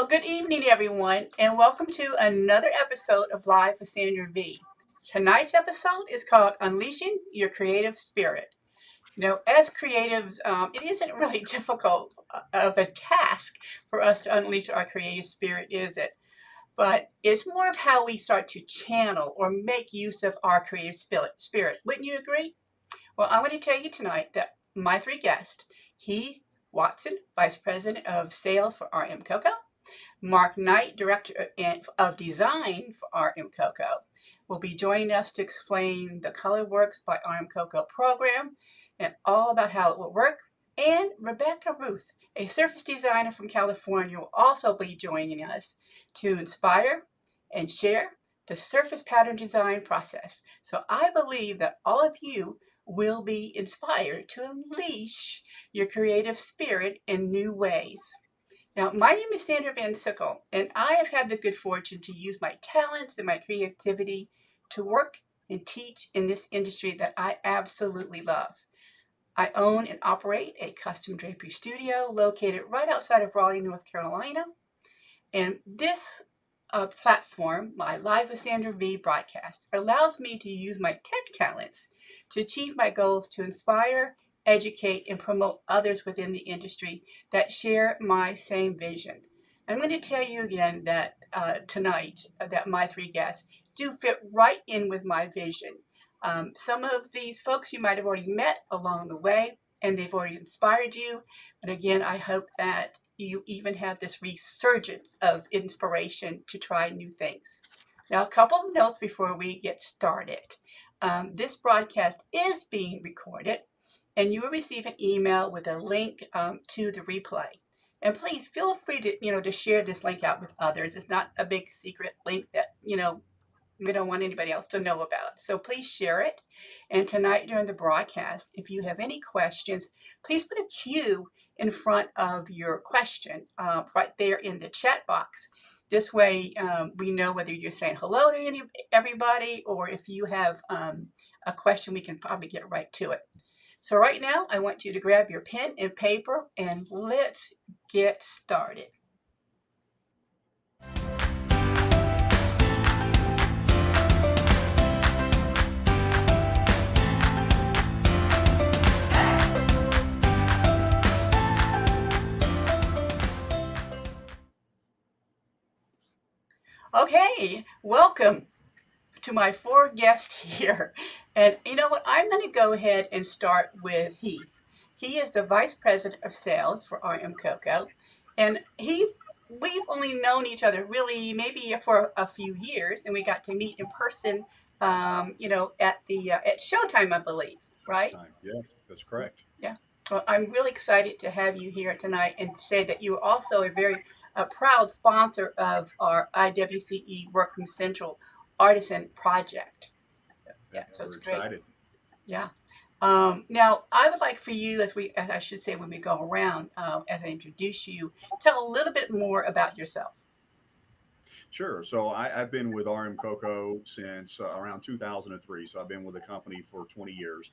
Good evening, everyone, and welcome to another episode of Live with Sandra V. Tonight's episode is called Unleashing Your Creative Spirit. As creatives, it isn't really difficult of a task for us to unleash our creative spirit, is it? But it's more of how we start to channel or make use of our creative spirit. Wouldn't you agree? Well, I'm going to tell you tonight that my three guests, Heath Watson, Vice President of Sales for RMCOCO, Mark Knight, Director of Design for RMCOCO, will be joining us to explain the Color Works by RMCOCO program and all about how it will work. And Rueth, a surface designer from California, will also be joining us to inspire and share the surface pattern design process. So I believe that all of you will be inspired to unleash your creative spirit in new ways. Now, my name is Sandra Van Sickle, and I have had the good fortune to use my talents and my creativity to work and teach in this industry that I absolutely love. I own and operate a custom drapery studio located right outside of Raleigh, North Carolina. And this platform, my Live with Sandra V broadcast, allows me to use my tech talents to achieve my goals to inspire, educate, and promote others within the industry that share my same vision. I'm going to tell you again that tonight that my three guests do fit right in with my vision. Some of these folks you might have already met along the way, and they've already inspired you. But again, I hope that you even have this resurgence of inspiration to try new things. Now, a couple of notes before we get started. This broadcast is being recorded, and you will receive an email with a link to the replay. And please feel free to share this link out with others. It's not a big secret link that, we don't want anybody else to know about. So please share it. And tonight during the broadcast, if you have any questions, please put a Q in front of your question right there in the chat box. This way we know whether you're saying hello to everybody, or if you have a question, we can probably get right to it. So right now, I want you to grab your pen and paper and let's get started. Okay, welcome to my four guests here. And you know what? I'm going to go ahead and start with Heath. He is the Vice President of Sales for RMCOCO. And we've only known each other really maybe for a few years, and we got to meet in person, at Showtime, I believe, right? Yes, that's correct. Yeah. Well, I'm really excited to have you here tonight and say that you are also a proud sponsor of our IWCE Work from Central Artisan Project. Yeah, so it's great. Excited. Yeah. Now, I would like for you, as I should say when we go around, as I introduce you, tell a little bit more about yourself. Sure. So I've been with RMCOCO since around 2003. So I've been with the company for 20 years.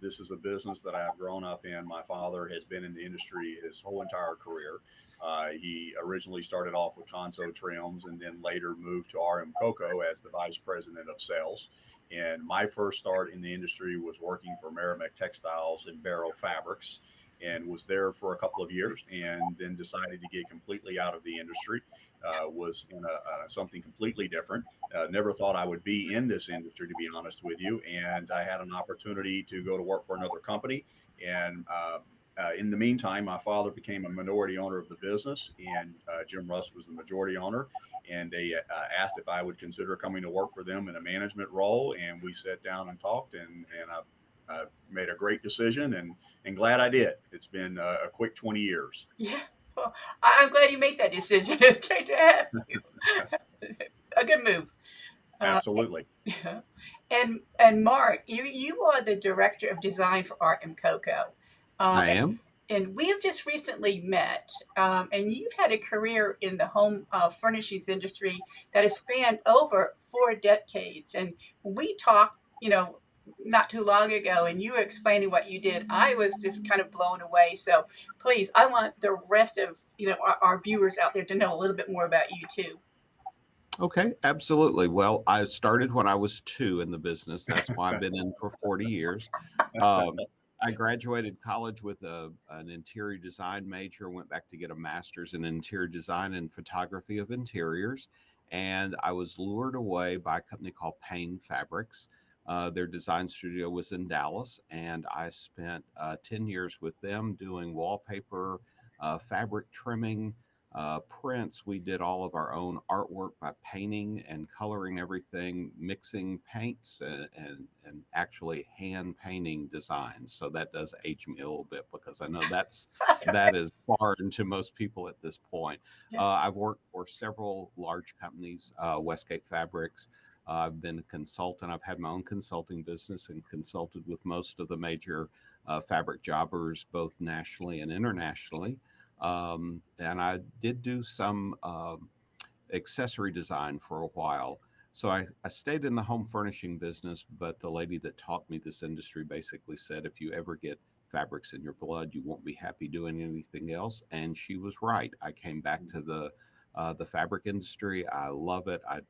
This is a business that I've grown up in. My father has been in the industry his whole entire career. He originally started off with Conso Trims and then later moved to RMCOCO as the Vice President of Sales. And my first start in the industry was working for Merrimack Textiles in Barrow Fabrics, and was there for a couple of years and then decided to get completely out of the industry. Was in something completely different. Never thought I would be in this industry, to be honest with you. And I had an opportunity to go to work for another company. And in the meantime, my father became a minority owner of the business, and Jim Russ was the majority owner. And they asked if I would consider coming to work for them in a management role. And we sat down and talked, and I made a great decision, and glad I did. It's been a quick 20 years. Yeah. Well, I'm glad you made that decision. It's great to have you. A good move. Absolutely. And Mark, you are the Director of Design for RMCOCO. I am. And we have just recently met, and you've had a career in the home furnishings industry that has spanned over 4 decades. And when we talk, not too long ago, and you were explaining what you did. I was just kind of blown away. So please, I want the rest of our viewers out there to know a little bit more about you too. Okay, absolutely. Well, I started when I was 2 in the business. That's why I've been in for 40 years. I graduated college with an interior design major, went back to get a master's in interior design and photography of interiors. And I was lured away by a company called Payne Fabrics. Their design studio was in Dallas, and I spent 10 years with them doing wallpaper, fabric trimming, prints. We did all of our own artwork by painting and coloring everything, mixing paints, and actually hand painting designs. So that does age me a little bit, because I know that is foreign to most people at this point. Yeah. I've worked for several large companies, Westgate Fabrics. I've been a consultant. I've had my own consulting business and consulted with most of the major fabric jobbers, both nationally and internationally. And I did do some accessory design for a while. So I stayed in the home furnishing business, but the lady that taught me this industry basically said, if you ever get fabrics in your blood, you won't be happy doing anything else. And she was right. I came back to the fabric industry. I love it. I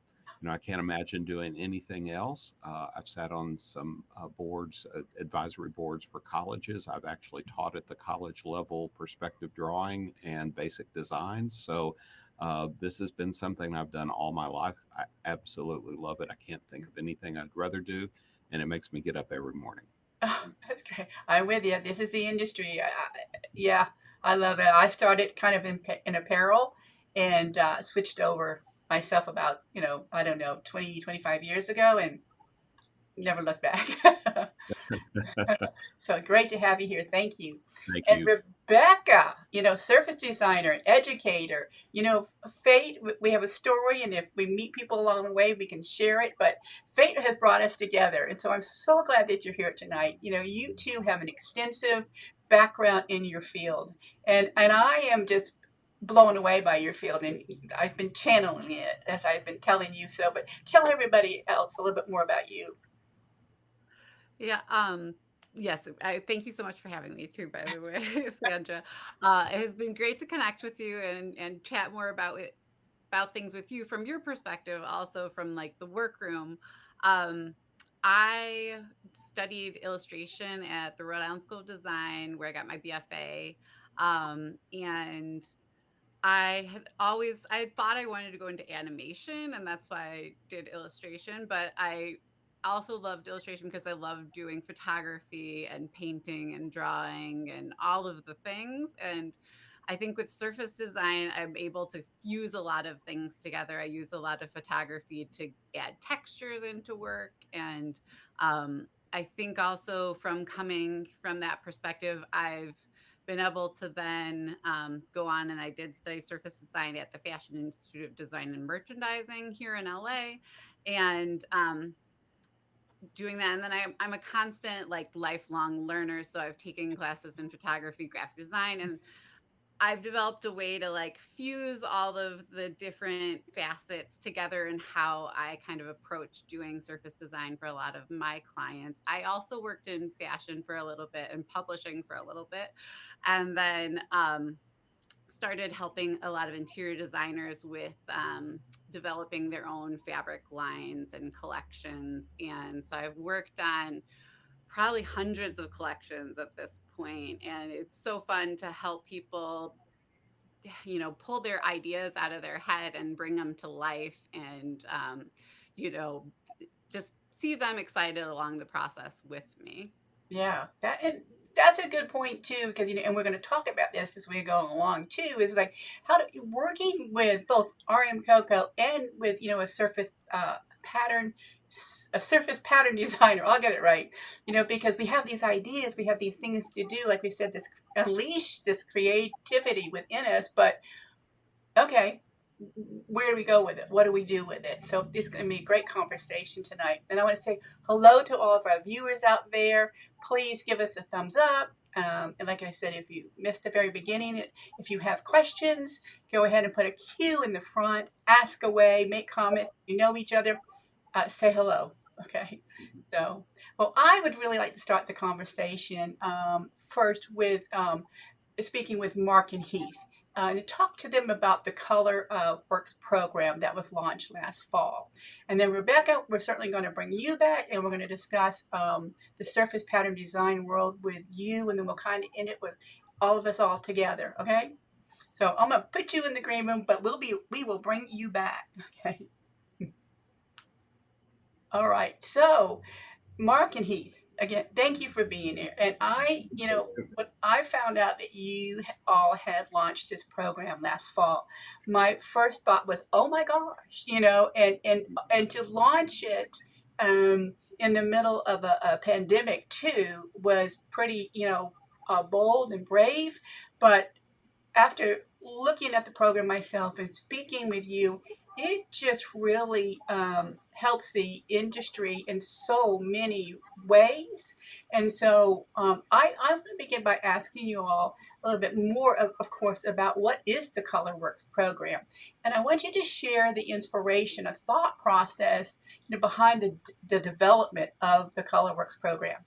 can't imagine doing anything else. I've sat on some boards, advisory boards for colleges. I've actually taught at the college level perspective drawing and basic design. So this has been something I've done all my life. I absolutely love it. I can't think of anything I'd rather do, and it makes me get up every morning. Oh, that's great. I'm with you. This is the industry. Yeah, I love it. I started kind of in apparel and switched over myself about, I don't know, 20, 25 years ago, and never looked back. So great to have you here. Thank you. Thank And you. Rebecca, surface designer and educator, fate, we have a story, and if we meet people along the way, we can share it. But fate has brought us together. And so I'm so glad that you're here tonight. You two have an extensive background in your field. And I am just blown away by your field. And I've been channeling it as I've been telling you so. But tell everybody else a little bit more about you. Yeah. Yes. I thank you so much for having me too, by the way, Sandra. It has been great to connect with you and chat more about things with you from your perspective, also from like the workroom. Um, I studied illustration at the Rhode Island School of Design, where I got my BFA. And I thought I wanted to go into animation, and that's why I did illustration, but I also loved illustration because I loved doing photography and painting and drawing and all of the things. And I think with surface design, I'm able to fuse a lot of things together. I use a lot of photography to add textures into work. And I think also from coming from that perspective, I've been able to then go on, and I did study surface design at the Fashion Institute of Design and Merchandising here in LA. And doing that, and then I'm a constant like lifelong learner, so I've taken classes in photography, graphic design, and I've developed a way to like fuse all of the different facets together in how I kind of approach doing surface design for a lot of my clients. I also worked in fashion for a little bit and publishing for a little bit, and then started helping a lot of interior designers with developing their own fabric lines and collections. And so I've worked on probably hundreds of collections at this point, and it's so fun to help people pull their ideas out of their head and bring them to life, and you know just see them excited along the process with me. Yeah, that's a good point too, because and we're going to talk about this as we go along too. Is like how to working with both RMCOCO and with a pattern, a surface pattern designer. I'll get it right, because we have these ideas, we have these things to do. Like we said, this unleash this creativity within us. But okay, where do we go with it? What do we do with it? So it's going to be a great conversation tonight. And I want to say hello to all of our viewers out there. Please give us a thumbs up. And like I said, if you missed the very beginning, if you have questions, go ahead and put a Q in the front, ask away, make comments. If you know each other, say hello. Okay. So, well, I would really like to start the conversation first with speaking with Mark and Heath to talk to them about the Color Works program that was launched last fall. And then, Rebecca, we're certainly going to bring you back and we're going to discuss the surface pattern design world with you. And then we'll kind of end it with all of us all together. Okay. So I'm going to put you in the green room, but we will bring you back. Okay. All right. So, Mark and Heath, again, thank you for being here. And when I found out that you all had launched this program last fall, my first thought was, oh my gosh, and to launch it in the middle of a pandemic too was pretty, bold and brave. But after looking at the program myself and speaking with you, it just really helps the industry in so many ways. And so I'm going to begin by asking you all a little bit more, of course, about what is the ColorWorks program. And I want you to share the inspiration, a thought process behind the development of the ColorWorks program.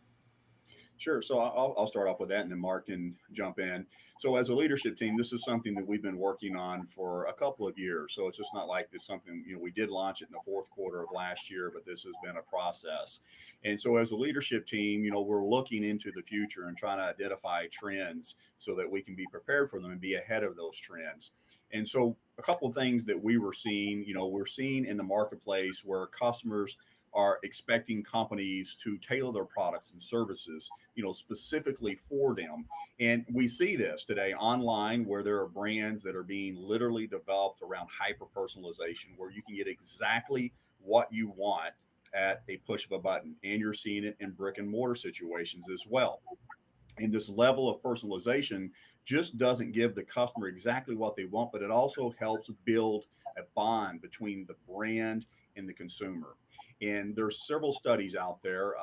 Sure. So I'll start off with that and then Mark can jump in. So as a leadership team, this is something that we've been working on for a couple of years. So it's just not like it's something, we did launch it in the fourth quarter of last year, but this has been a process. And so as a leadership team, we're looking into the future and trying to identify trends so that we can be prepared for them and be ahead of those trends. And so a couple of things that we're seeing in the marketplace where customers are expecting companies to tailor their products and services, specifically for them. And we see this today online where there are brands that are being literally developed around hyper personalization, where you can get exactly what you want at a push of a button. And you're seeing it in brick and mortar situations as well. And this level of personalization just doesn't give the customer exactly what they want, but it also helps build a bond between the brand and the consumer. And there's several studies out there.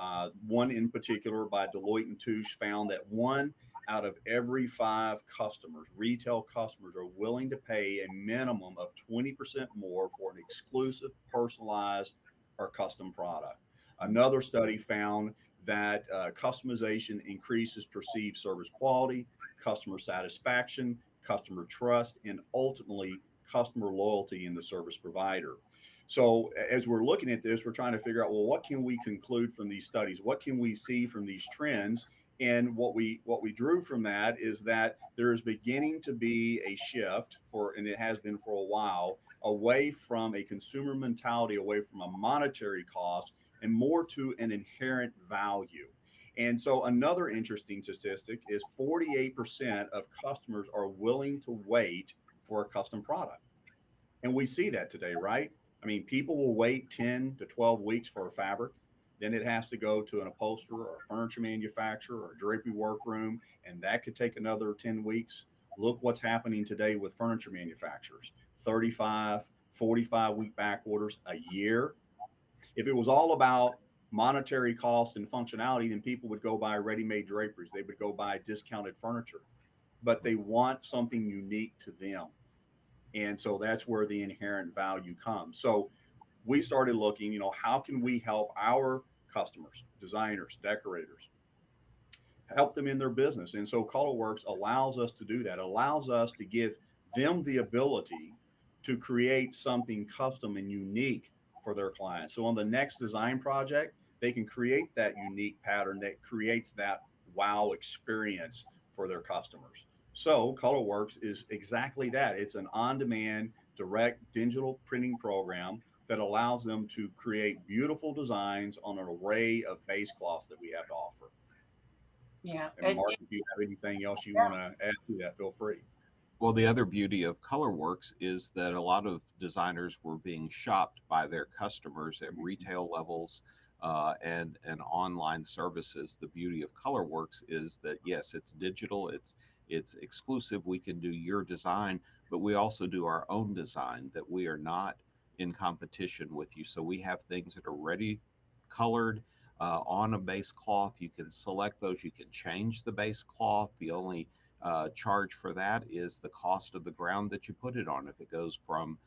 One in particular by Deloitte and Touche found that 1 out of every 5 customers, retail customers, are willing to pay a minimum of 20% more for an exclusive, personalized, or custom product. Another study found that customization increases perceived service quality, customer satisfaction, customer trust, and ultimately customer loyalty in the service provider. So as we're looking at this, we're trying to figure out, well, what can we conclude from these studies? What can we see from these trends? And what we drew from that is that there is beginning to be a shift and it has been for a while, away from a consumer mentality, away from a monetary cost, and more to an inherent value. And so another interesting statistic is 48% of customers are willing to wait for a custom product. And we see that today, right? I mean, people will wait 10 to 12 weeks for a fabric. Then it has to go to an upholsterer or a furniture manufacturer or a drapery workroom, and that could take another 10 weeks. Look what's happening today with furniture manufacturers, 35, 45-week back orders a year. If it was all about monetary cost and functionality, then people would go buy ready-made draperies. They would go buy discounted furniture, but they want something unique to them. And so that's where the inherent value comes. So we started looking, how can we help our customers, designers, decorators, help them in their business? And so ColorWorks allows us to do that, allows us to give them the ability to create something custom and unique for their clients. So on the next design project, they can create that unique pattern that creates that wow experience for their customers. So ColorWorks is exactly that. It's an on-demand, direct digital printing program that allows them to create beautiful designs on an array of base cloths that we have to offer. Yeah. And Mark, if you have anything else you want to add to that, feel free. Well, the other beauty of ColorWorks is that a lot of designers were being shopped by their customers at retail levels and online services. The beauty of ColorWorks is that yes, it's digital, it's exclusive. We can do your design, but we also do our own design that we are not in competition with you. So we have things that are ready colored on a base cloth. You can select those. You can change the base cloth. The only charge for that is the cost of the ground that you put it on. If it goes from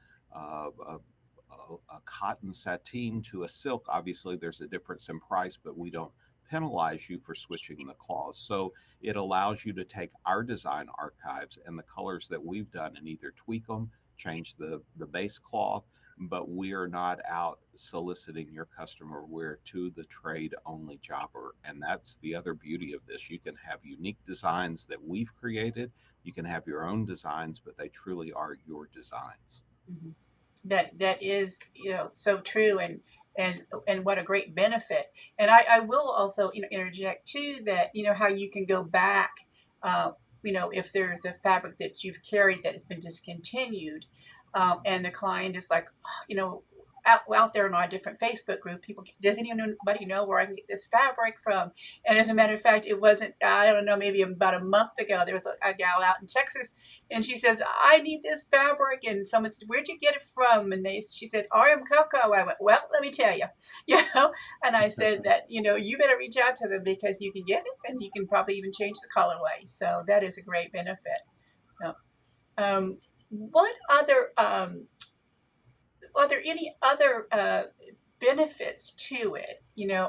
a cotton sateen to a silk, obviously there's a difference in price, but we don't penalize you for switching the cloths. So it allows you to take our design archives and the colors that we've done and either tweak them, change the base cloth, but we are not out soliciting your customer. We're to the trade only jobber. And that's the other beauty of this. You can have unique designs that we've created. You can have your own designs, but they truly are your designs. Mhm. That is, so true, and what a great benefit. And I will also, interject too, that how you can go back, if there's a fabric that you've carried that has been discontinued, and the client is like, out there in our different Facebook group, people, does anybody know where I can get this fabric from? And as a matter of fact, it wasn't, I don't know, maybe about a month ago, there was a gal out in Texas, and she says, I need this fabric. And someone said, where'd you get it from? And she said, RMCOCO. I went, well, let me tell you, and I said that, you better reach out to them because you can get it and you can probably even change the colorway. So that is a great benefit. What other, are there any other benefits to it,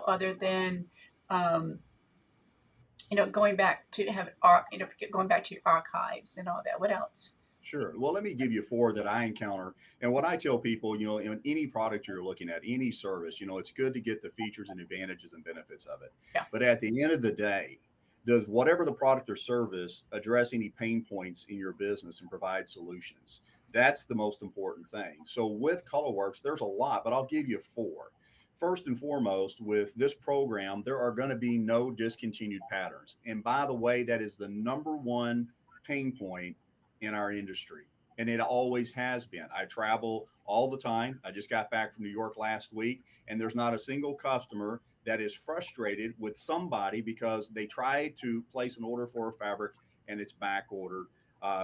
other than, going back to going back to your archives and all that? What else? Sure. Well, let me give you four that I encounter. And what I tell people, in any product you're looking at, any service, it's good to get the features and advantages and benefits of it. Yeah. But at the end of the day, does whatever the product or service address any pain points in your business and provide solutions? That's the most important thing. So with ColorWorks, there's a lot, but I'll give you four. First and foremost, with this program, there are going to be no discontinued patterns. And by the way, that is the number one pain point in our industry. And it always has been. I travel all the time. I just got back from New York last week, and there's not a single customer that is frustrated with somebody because they tried to place an order for a fabric and it's back ordered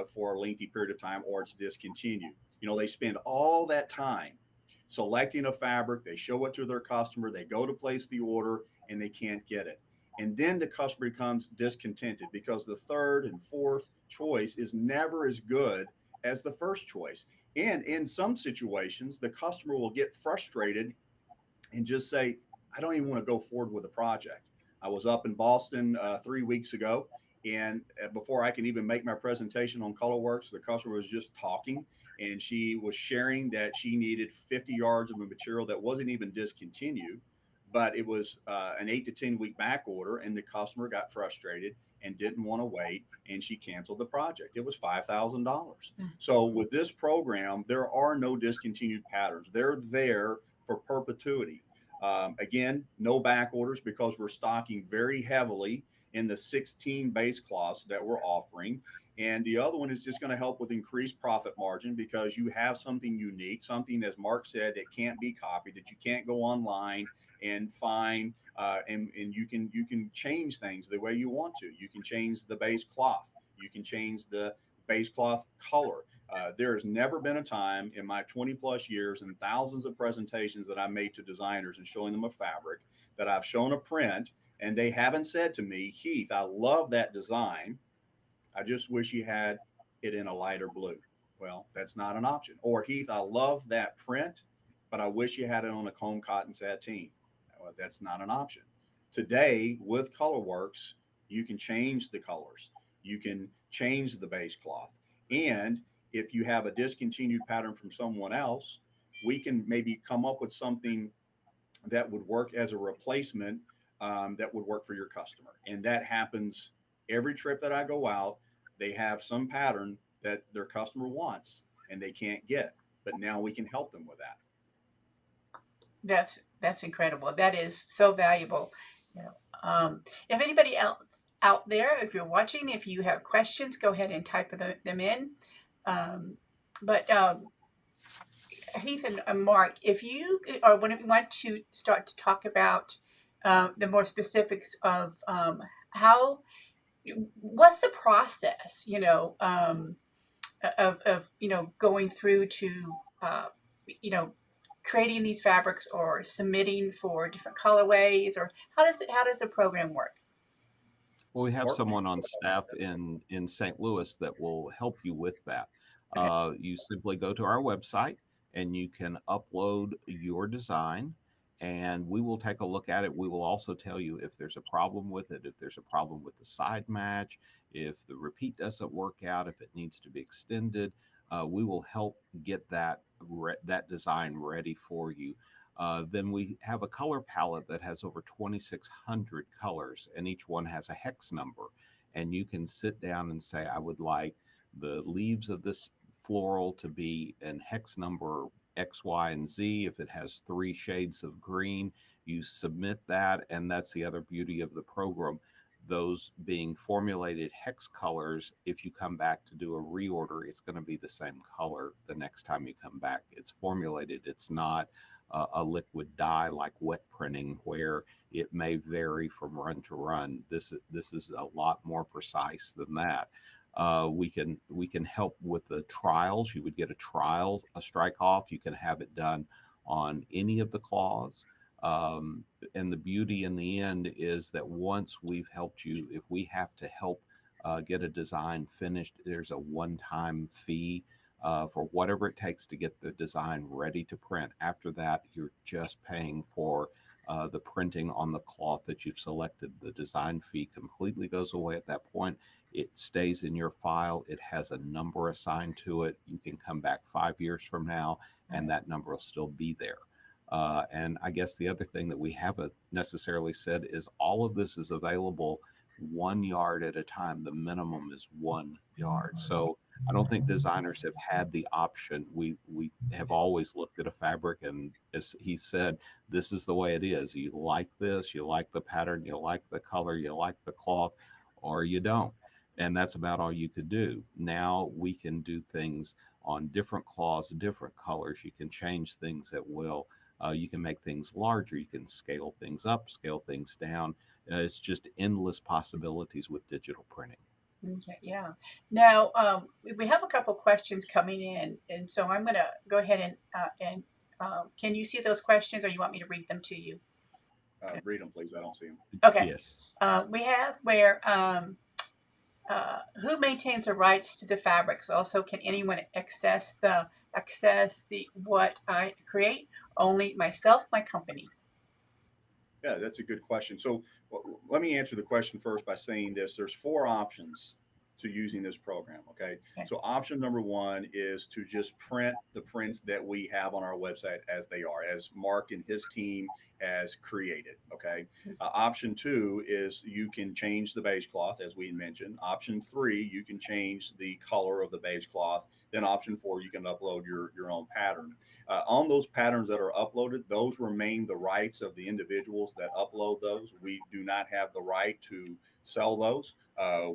for a lengthy period of time, or it's discontinued. They spend all that time selecting a fabric, they show it to their customer, they go to place the order, and they can't get it. And then the customer becomes discontented because the third and fourth choice is never as good as the first choice. And in some situations, the customer will get frustrated and just say, I don't even want to go forward with the project. I was up in Boston 3 weeks ago, and before I can even make my presentation on ColorWorks, the customer was just talking, and she was sharing that she needed 50 yards of a material that wasn't even discontinued, but it was an 8 to 10 week back order, and the customer got frustrated and didn't want to wait, and she canceled the project. It was $5,000. So with this program, there are no discontinued patterns. They're there for perpetuity. Again, no back orders because we're stocking very heavily in the 16 base cloths that we're offering. And the other one is just going to help with increased profit margin because you have something unique, something, as Mark said, that can't be copied, that you can't go online and find, and you can change things the way you want to. You can change the base cloth. You can change the base cloth color. There has never been a time in my 20 plus years and thousands of presentations that I made to designers and showing them a fabric that I've shown a print and they haven't said to me, Heath, I love that design. I just wish you had it in a lighter blue. Well, that's not an option. Or Heath, I love that print, but I wish you had it on a comb cotton sateen. Well, that's not an option. Today with ColorWorks, you can change the colors. You can change the base cloth. And if you have a discontinued pattern from someone else, we can maybe come up with something that would work as a replacement that would work for your customer. And that happens every trip that I go out. They have some pattern that their customer wants and they can't get, but now we can help them with that. That's incredible. That is so valuable. If anybody else out there, if you're watching, if you have questions, go ahead and type them in. But Heath and Mark, if you or when you want to start to talk about the more specifics of what's the process, of going through to creating these fabrics or submitting for different colorways, or how does the program work? Well, we have someone on staff in St. Louis that will help you with that. Okay. You simply go to our website and you can upload your design, and we will take a look at it. We will also tell you if there's a problem with it, if there's a problem with the side match, if the repeat doesn't work out, if it needs to be extended. We will help get that design ready for you. Then we have a color palette that has over 2,600 colors, and each one has a hex number. And you can sit down and say, I would like the leaves of this floral to be in hex number X, Y, and Z. If it has 3 shades of green, you submit that. And that's the other beauty of the program. Those being formulated hex colors, if you come back to do a reorder, it's going to be the same color the next time you come back. It's formulated. It's not a liquid dye like wet printing where it may vary from run to run. This is a lot more precise than that. We can help with the trials. You would get a trial, a strike off. You can have it done on any of the claws. And the beauty in the end is that once we've helped you, if we have to help get a design finished, there's a one-time fee for whatever it takes to get the design ready to print. After that, you're just paying for the printing on the cloth that you've selected. The design fee completely goes away at that point. It stays in your file. It has a number assigned to it. You can come back 5 years from now, and that number will still be there. And I guess the other thing that we haven't necessarily said is all of this is available 1 yard at a time. The minimum is 1 yard. So I don't think designers have had the option. We have always looked at a fabric, and as he said, this is the way it is. You like this, you like the pattern, you like the color, you like the cloth, or you don't. And that's about all you could do. Now we can do things on different cloths, different colors. You can change things at will. You can make things larger. You can scale things up, scale things down. It's just endless possibilities with digital printing. Okay, yeah. Now, we have a couple questions coming in, and so I'm going to go ahead and can you see those questions, or you want me to read them to you? Read them, please. I don't see them. Okay. Yes. We have where who maintains the rights to the fabrics? Also, can anyone access the what I create? Only myself, my company. Yeah, that's a good question. So let me answer the question first by saying this. There's 4 options to using this program. Okay. So option number 1 is to just print the prints that we have on our website as they are, as Mark and his team has created. Okay. Option 2 is you can change the base cloth, as we mentioned. Option 3, you can change the color of the base cloth. Then option 4, you can upload your own pattern. On those patterns that are uploaded, those remain the rights of the individuals that upload those. We do not have the right to sell those.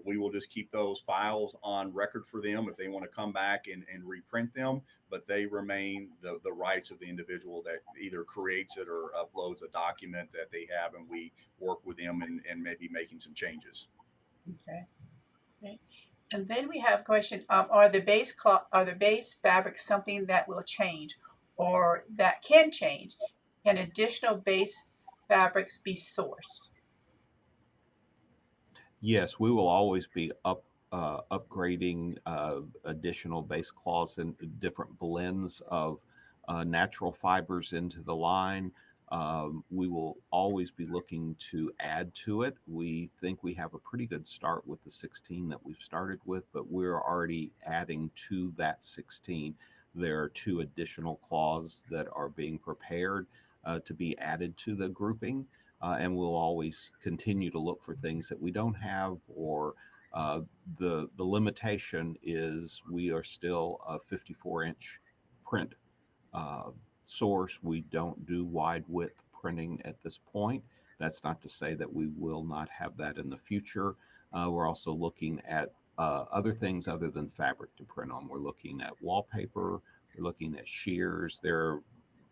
We will just keep those files on record for them if they want to come back and reprint them, but they remain the rights of the individual that either creates it or uploads a document that they have, and we work with them and maybe making some changes. Okay. Okay. And then we have a question: are the base fabrics something that will change, or that can change? Can additional base fabrics be sourced? Yes, we will always be upgrading additional base cloths and different blends of natural fibers into the line. We will always be looking to add to it. We think we have a pretty good start with the 16 that we've started with, but we're already adding to that 16. There are 2 additional cloths that are being prepared to be added to the grouping. And we'll always continue to look for things that we don't have, or the limitation is we are still a 54-inch print source. We don't do wide width printing at this point. That's not to say that we will not have that in the future. We're also looking at other things other than fabric to print on. We're looking at wallpaper. We're looking at shears. There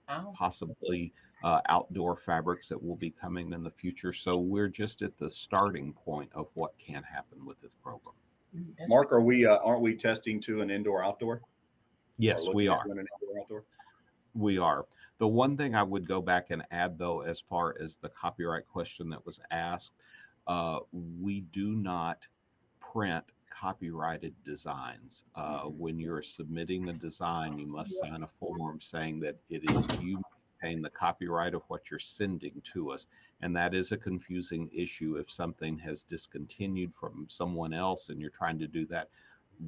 are possibly outdoor fabrics that will be coming in the future. So we're just at the starting point of what can happen with this program. Mark, aren't we testing to an indoor-outdoor? Yes, we are. An indoor-outdoor? We are. The one thing I would go back and add, though, as far as the copyright question that was asked, we do not print copyrighted designs. When you're submitting a design, you must sign a form saying that it is you maintain the copyright of what you're sending to us. And that is a confusing issue. If something has discontinued from someone else and you're trying to do that,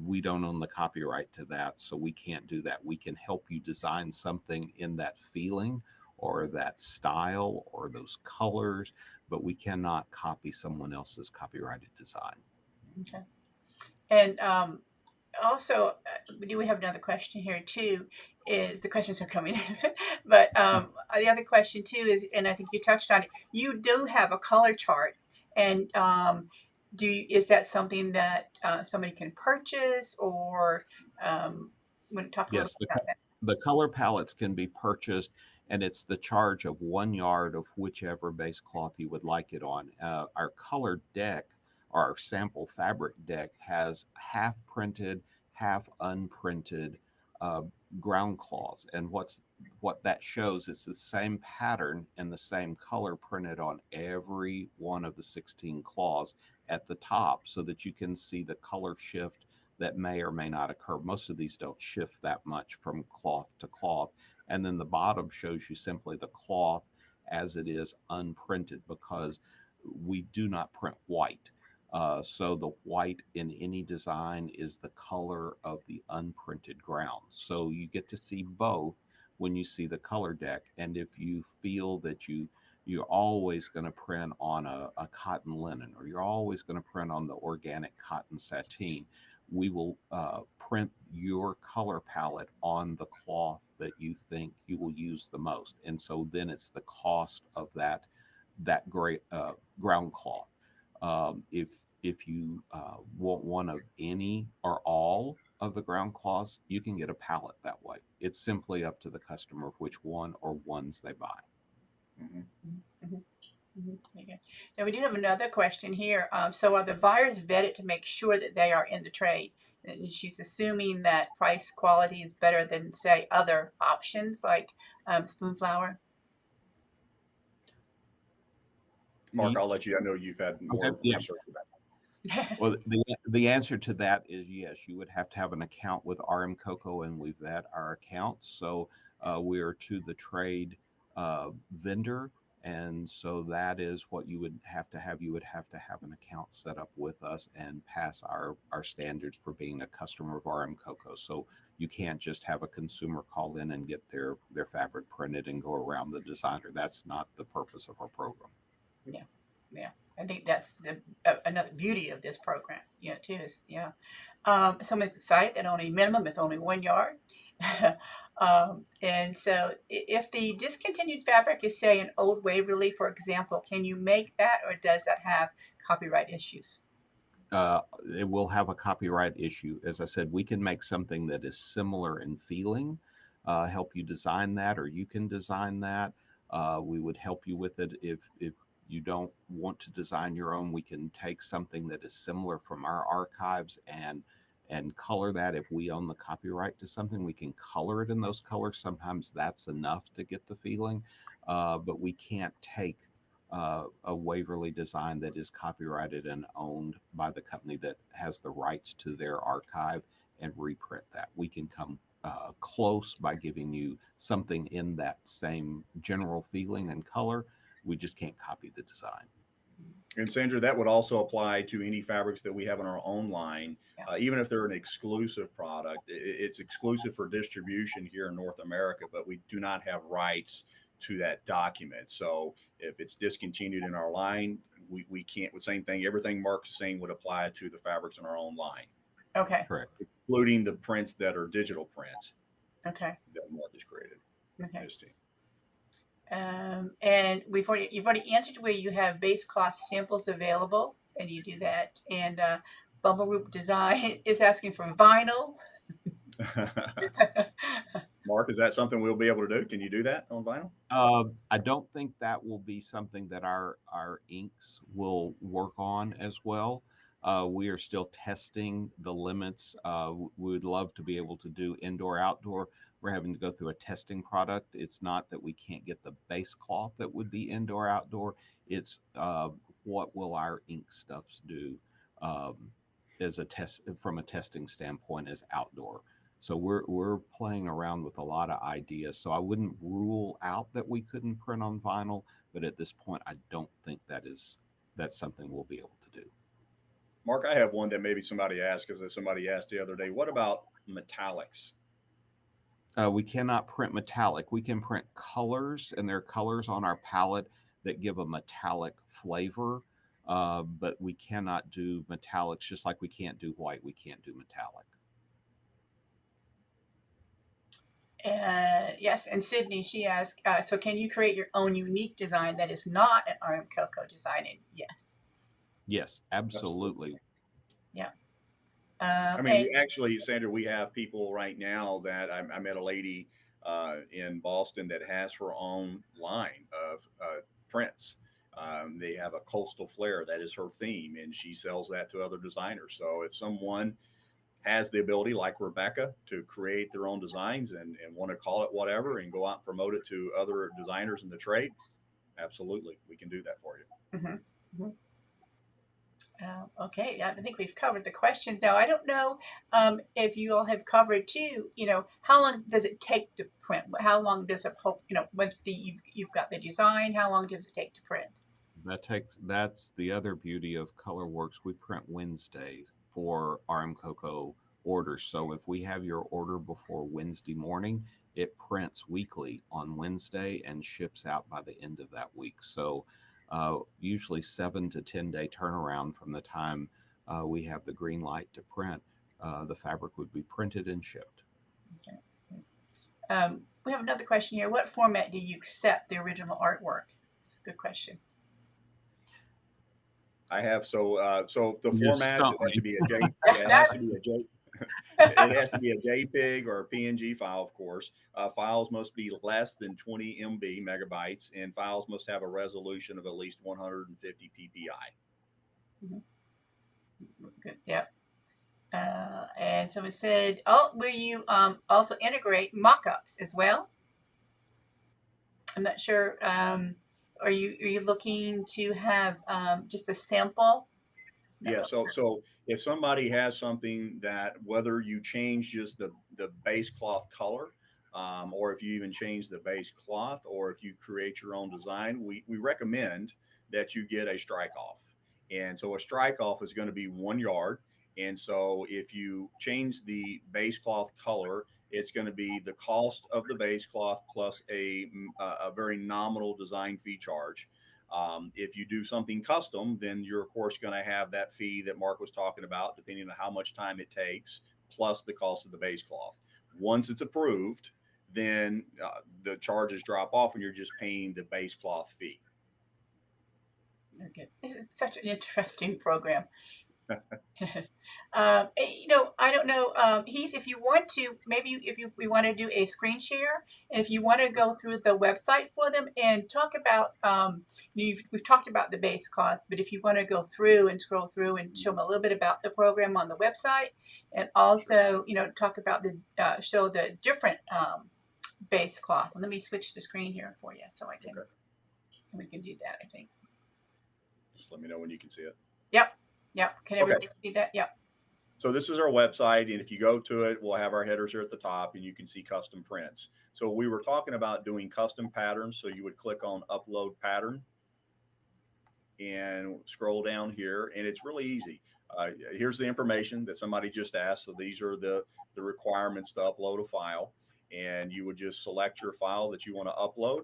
we don't own the copyright to that, so we can't do that. We can help you design something in that feeling or that style or those colors, but we cannot copy someone else's copyrighted design. Okay. And also, do we have another question here too? Is the questions are coming in, but the other question too is, and I think you touched on it. You do have a color chart, and is that something that somebody can purchase, or want to talk a little Yes, bit about that? the color palettes can be purchased, and it's the charge of 1 yard of whichever base cloth you would like it on. Our color deck, our sample fabric deck, has half printed, half unprinted uh, ground cloths, and what that shows is the same pattern and the same color printed on every one of the 16 cloths at the top, so that you can see the color shift that may or may not occur. Most of these don't shift that much from cloth to cloth. And then the bottom shows you simply the cloth as it is unprinted, because we do not print white. So the white in any design is the color of the unprinted ground. So you get to see both when you see the color deck. And if you feel that you're always going to print on a cotton linen, or you're always going to print on the organic cotton sateen, we will print your color palette on the cloth that you think you will use the most. And so then it's the cost of that great ground cloth. If you want one of any or all of the ground cloths, you can get a palette that way. It's simply up to the customer which one or ones they buy. Mhm. Mm-hmm. Okay. Now we do have another question here. So are the buyers vetted to make sure that they are in the trade? And she's assuming that price quality is better than, say, other options like spoon flour. Mark, I'll let you. I know you've had more Okay, yeah. research about Well, the answer to that is yes. You would have to have an account with RMCOCO, and we vet our accounts. So we are to the trade vendor, and so that is what you would have to have. You would have to have an account set up with us and pass our standards for being a customer of RMCOCO. So you can't just have a consumer call in and get their fabric printed and go around the designer. That's not the purpose of our program. Yeah, yeah. I think that's the another beauty of this program, too. Is so I'm excited that only minimum is only 1 yard. And so if the discontinued fabric is, say, an old Waverly, for example, can you make that, or does that have copyright issues? It will have a copyright issue. As I said, we can make something that is similar in feeling, help you design that, or you can design that. We would help you with it. If you don't want to design your own, we can take something that is similar from our archives and color that. If we own the copyright to something, we can color it in those colors. Sometimes that's enough to get the feeling, but we can't take a Waverly design that is copyrighted and owned by the company that has the rights to their archive and reprint that. We can come close by giving you something in that same general feeling and color. We just can't copy the design. And Sandra, that would also apply to any fabrics that we have in our own line, Yeah. even if they're an exclusive product. It's exclusive for distribution here in North America, but we do not have rights to that document. So if it's discontinued in our line, we can't. The same thing. Everything Mark's saying would apply to the fabrics in our own line. Okay. Correct. Including the prints that are digital prints. Okay. That Mark has created. Okay. His team. And you've already answered where you have base cloth samples available, and you do that. And Bubble Root Design is asking for vinyl. Mark, is that something we'll be able to do? Can you do that on vinyl? I don't think that will be something that our inks will work on as well. We are still testing the limits. We would love to be able to do indoor, outdoor. We're having to go through a testing product. It's not that we can't get the base cloth that would be indoor, outdoor. It's what will our ink stuffs do as a test from a testing standpoint as outdoor. So we're playing around with a lot of ideas. So I wouldn't rule out that we couldn't print on vinyl, but at this point, I don't think that's something we'll be able to do. Mark, I have one that maybe somebody asked, because somebody asked the other day, what about metallics? We cannot print metallic. We can print colors, and there are colors on our palette that give a metallic flavor, but we cannot do metallics, just like we can't do white, we can't do metallic. Yes, and Sydney, she asked, so can you create your own unique design that is not an RMCOCO design? And yes. Yes, absolutely. Yeah. I mean, actually, Sandra, we have people right now that I met a lady in Boston that has her own line of prints. They have a coastal flair, that is her theme, and she sells that to other designers. So if someone has the ability, like Rebecca, to create their own designs and want to call it whatever and go out and promote it to other designers in the trade, absolutely, we can do that for you. Mm-hmm. Mm-hmm. Okay, I think we've covered the questions. Now, I don't know if you all have covered too, how long does it take to print? How long does it, once you've got the design, how long does it take to print? That's the other beauty of ColorWorks. We print Wednesdays for RMCOCO orders. So if we have your order before Wednesday morning, it prints weekly on Wednesday and ships out by the end of that week. So usually 7 to 10 day turnaround from the time we have the green light to print. The fabric would be printed and shipped. Okay. We have another question here. What format do you accept the original artwork? It's a good question. I have so the format has to be a J. It has to be a J. It has to be a JPEG or a PNG file, of course. Files must be less than 20 MB megabytes, and files must have a resolution of at least 150 ppi. Mm-hmm. Good. Yep. And someone said, will you also integrate mock-ups as well? I'm not sure. Are you looking to have just a sample? No. Yeah. So if somebody has something that, whether you change just the base cloth color, or if you even change the base cloth, or if you create your own design, we recommend that you get a strike off. And so a strike off is going to be 1 yard. And so if you change the base cloth color, it's going to be the cost of the base cloth plus a very nominal design fee charge. If you do something custom, then you're of course going to have that fee that Mark was talking about, depending on how much time it takes, plus the cost of the base cloth. Once it's approved, then the charges drop off and you're just paying the base cloth fee. Okay. This is such an interesting program. I don't know, Heath, if you want to, maybe we want to do a screen share, and if you want to go through the website for them and talk about, we've talked about the base cost, but if you want to go through and scroll through and show them a little bit about the program on the website, and also, talk about show the different base costs. And let me switch the screen here for you so I can, we can do that, I think. Just let me know when you can see it. Yep. Can everybody see that? Yep. So this is our website, and if you go to it, we'll have our headers here at the top, and you can see custom prints. So we were talking about doing custom patterns. So you would click on Upload Pattern and scroll down here, and it's really easy. Here's the information that somebody just asked. So these are the requirements to upload a file, and you would just select your file that you want to upload.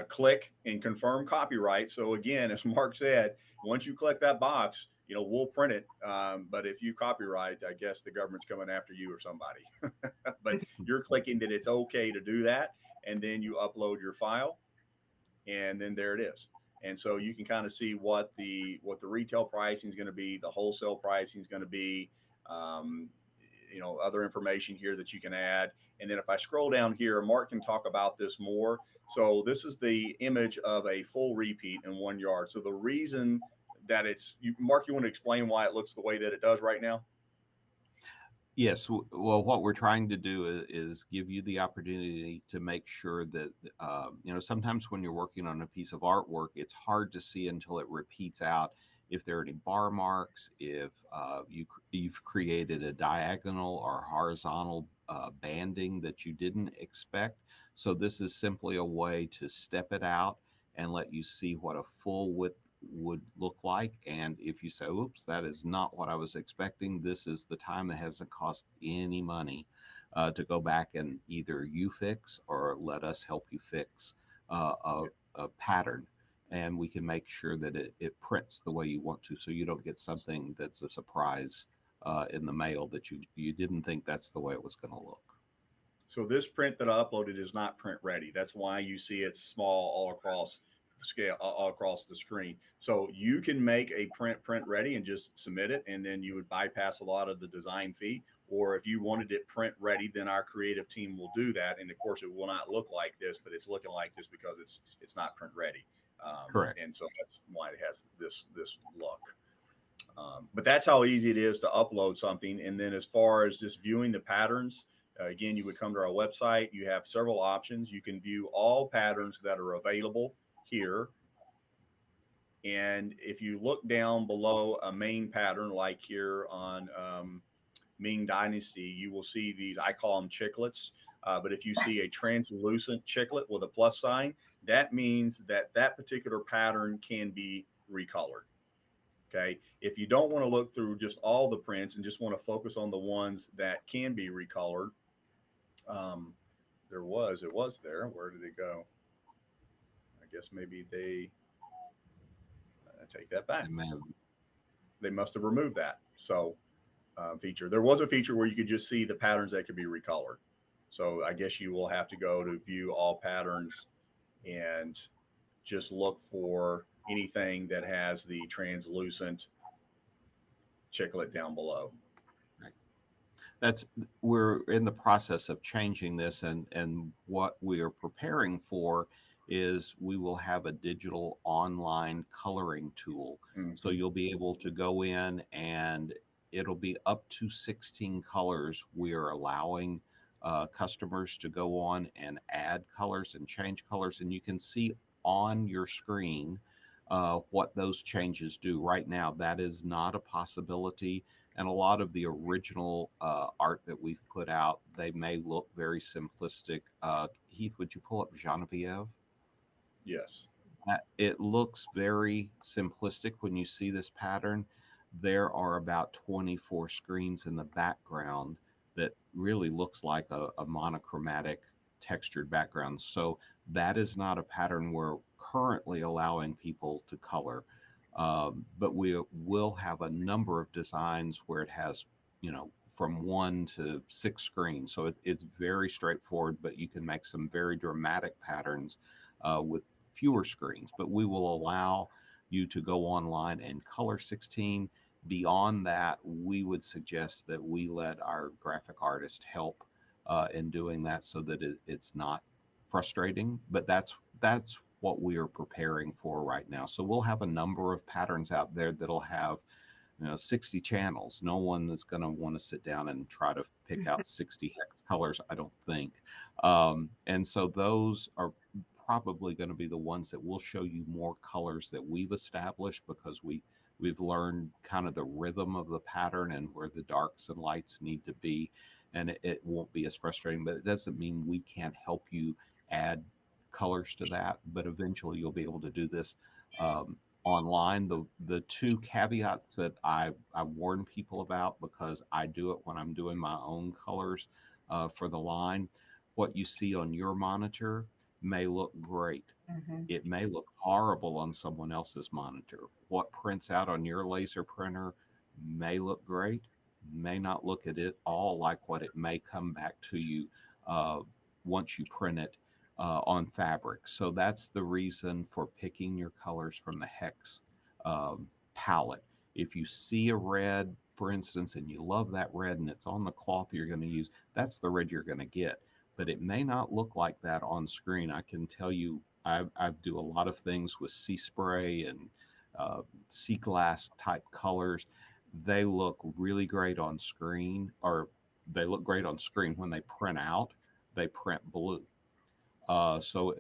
Click and confirm copyright. So again, as Mark said, once you click that box, we'll print it. But if you copyright, I guess the government's coming after you or somebody. But you're clicking that it's okay to do that, and then you upload your file, and then there it is. And so you can kind of see what the retail pricing is going to be, the wholesale pricing is going to be, other information here that you can add. And then if I scroll down here, Mark can talk about this more. So this is the image of a full repeat in 1 yard. So the reason that Mark, you want to explain why it looks the way that it does right now? Yes. Well, what we're trying to do is give you the opportunity to make sure that, sometimes when you're working on a piece of artwork, it's hard to see until it repeats out if there are any bar marks, if you've created a diagonal or horizontal banding that you didn't expect. So this is simply a way to step it out and let you see what a full width would look like. And if you say, oops, that is not what I was expecting, this is the time that hasn't cost any money to go back and either you fix or let us help you fix a pattern. And we can make sure that it prints the way you want to, so you don't get something that's a surprise in the mail that you didn't think that's the way it was going to look. So this print that I uploaded is not print ready. That's why you see it's small all across the scale, all across the screen. So you can make a print ready and just submit it, and then you would bypass a lot of the design fee. Or if you wanted it print ready, then our creative team will do that. And of course, it will not look like this, but it's looking like this because it's not print ready. Correct. And so that's why it has this look. But that's how easy it is to upload something. And then as far as just viewing the patterns, again, you would come to our website. You have several options. You can view all patterns that are available here. And if you look down below a main pattern, like here on Ming Dynasty, you will see these, I call them chiclets. But if you see a translucent chiclet with a plus sign, that means that that particular pattern can be recolored. Okay. If you don't want to look through just all the prints and just want to focus on the ones that can be recolored, it was there. Where did it go? I guess maybe they take that back. They must have removed that. So feature. There was a feature where you could just see the patterns that could be recolored. So I guess you will have to go to view all patterns and just look for anything that has the translucent chiclet down below. We're in the process of changing this, and what we are preparing for is we will have a digital online coloring tool. Mm-hmm. So you'll be able to go in, and it'll be up to 16 colors. We are allowing customers to go on and add colors and change colors, and you can see on your screen what those changes do. Right now, that is not a possibility. And a lot of the original art that we've put out, they may look very simplistic. Heath, would you pull up Genevieve? Yes. It looks very simplistic when you see this pattern. There are about 24 screens in the background that really looks like a monochromatic textured background. So that is not a pattern we're currently allowing people to color. But we will have a number of designs where it has, from 1 to 6 screens. So it's very straightforward, but you can make some very dramatic patterns with fewer screens. But we will allow you to go online and color 16. Beyond that, we would suggest that we let our graphic artist help in doing that, so that it's not frustrating. But that's what we are preparing for right now. So we'll have a number of patterns out there that'll have 60 channels. No one is going to want to sit down and try to pick out 60 hex colors, I don't think. And so those are probably going to be the ones that will show you more colors that we've established, because we've learned kind of the rhythm of the pattern and where the darks and lights need to be, and it won't be as frustrating. But it doesn't mean we can't help you add colors to that, but eventually you'll be able to do this online. The two caveats that I warn people about, because I do it when I'm doing my own colors for the line, what you see on your monitor may look great. Mm-hmm. It may look horrible on someone else's monitor. What prints out on your laser printer may look great, may not look at it all like what it may come back to you once you print it on fabric. So that's the reason for picking your colors from the hex palette. If you see a red, for instance, and you love that red and it's on the cloth you're going to use, that's the red you're going to get. But it may not look like that on screen. I can tell you, I do a lot of things with sea spray and sea glass type colors. They look really great on screen, or they look great on screen. When they print out, they print blue. So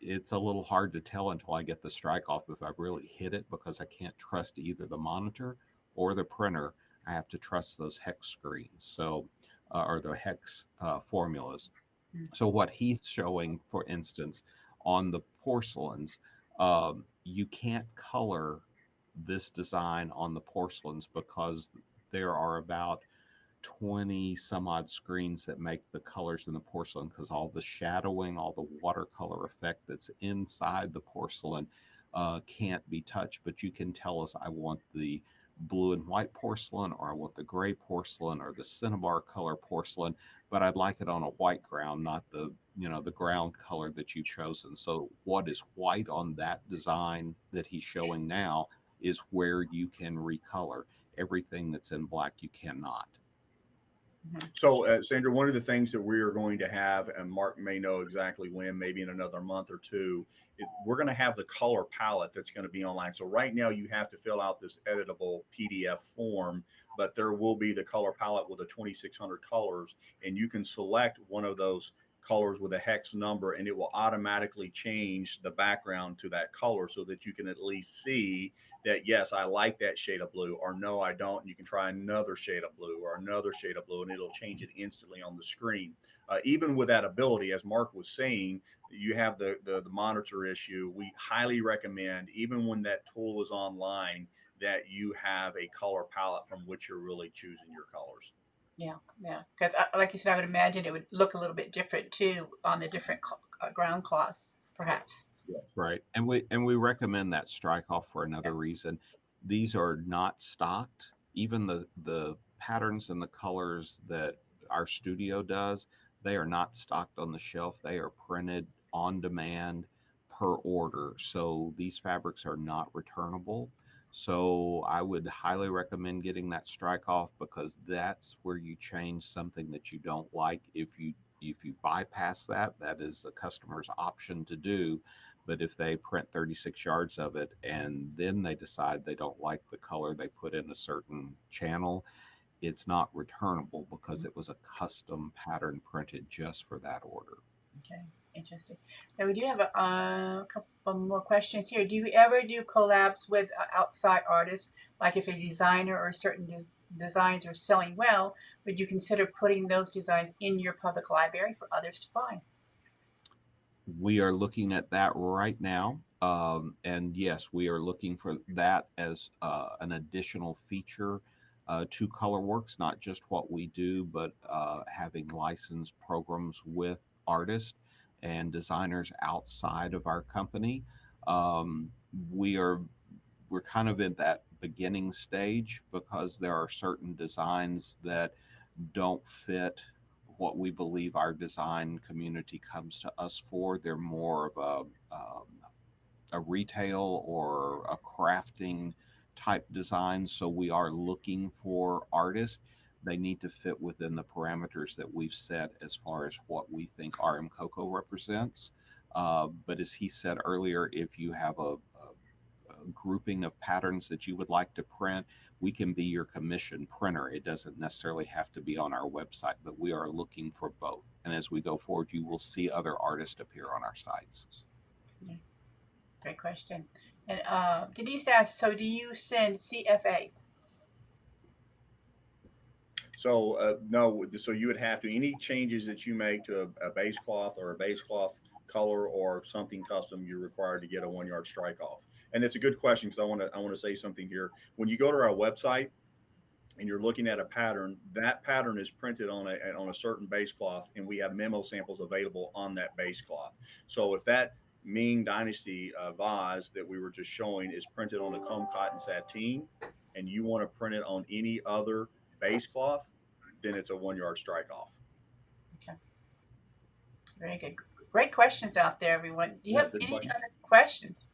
it's a little hard to tell until I get the strike off if I've really hit it, because I can't trust either the monitor or the printer. I have to trust those hex screens. So, or the hex formulas. Mm. So what he's showing, for instance, on the porcelains, you can't color this design on the porcelains because there are about 20 some odd screens that make the colors in the porcelain, because all the shadowing, all the watercolor effect that's inside the porcelain can't be touched. But you can tell us, I want the blue and white porcelain, or I want the gray porcelain, or the cinnabar color porcelain, but I'd like it on a white ground, not the, the ground color that you've chosen. So what is white on that design that he's showing now is where you can recolor. Everything that's in black you cannot. So, Sandra, one of the things that we are going to have, and Mark may know exactly when, maybe in another month or two, is we're going to have the color palette that's going to be online. So right now you have to fill out this editable PDF form, but there will be the color palette with the 2,600 colors, and you can select one of those colors with a hex number, and it will automatically change the background to that color so that you can at least see that, yes, I like that shade of blue, or no, I don't. And you can try another shade of blue or another shade of blue, and it'll change it instantly on the screen. Even with that ability, as Mark was saying, you have the monitor issue. We highly recommend, even when that tool is online, that you have a color palette from which you're really choosing your colors. Yeah, yeah. Because, like you said, I would imagine it would look a little bit different too on the different ground cloths, perhaps. Right. And we recommend that strike off for another reason. These are not stocked. Even the patterns and the colors that our studio does, they are not stocked on the shelf. They are printed on demand per order. So these fabrics are not returnable. So I would highly recommend getting that strike off, because that's where you change something that you don't like. If you bypass that, that is a customer's option to do. But if they print 36 yards of it and then they decide they don't like the color they put in a certain channel, it's not returnable because it was a custom pattern printed just for that order. Okay, interesting. Now we do have a couple more questions here. Do you ever do collabs with outside artists? Like if a designer or certain designs are selling well, would you consider putting those designs in your public library for others to find? We are looking at that right now. And yes, we are looking for that as an additional feature to ColorWorks, not just what we do, but having licensed programs with artists and designers outside of our company. Um, we are we're kind of in that beginning stage, because there are certain designs that don't fit what we believe our design community comes to us for. They're more of a retail or a crafting type design. So we are looking for artists. They need to fit within the parameters that we've set as far as what we think RMCOCO represents. But as he said earlier, if you have a grouping of patterns that you would like to print, we can be your commission printer. It doesn't necessarily have to be on our website, but we are looking for both. And as we go forward, you will see other artists appear on our sites. Yeah. Great question. And Denise asked, so do you send CFA? So no, so you would have to, any changes that you make to a base cloth or a base cloth color or something custom, you're required to get a 1 yard strike off. And it's a good question, because I want to say something here. When you go to our website and you're looking at a pattern, that pattern is printed on a certain base cloth, and we have memo samples available on that base cloth. So if that Ming Dynasty vase that we were just showing is printed on a comb cotton sateen, and you want to print it on any other base cloth, then it's a 1 yard strike off. Okay. Very good. Great questions out there, everyone. Do you have any Question. other questions?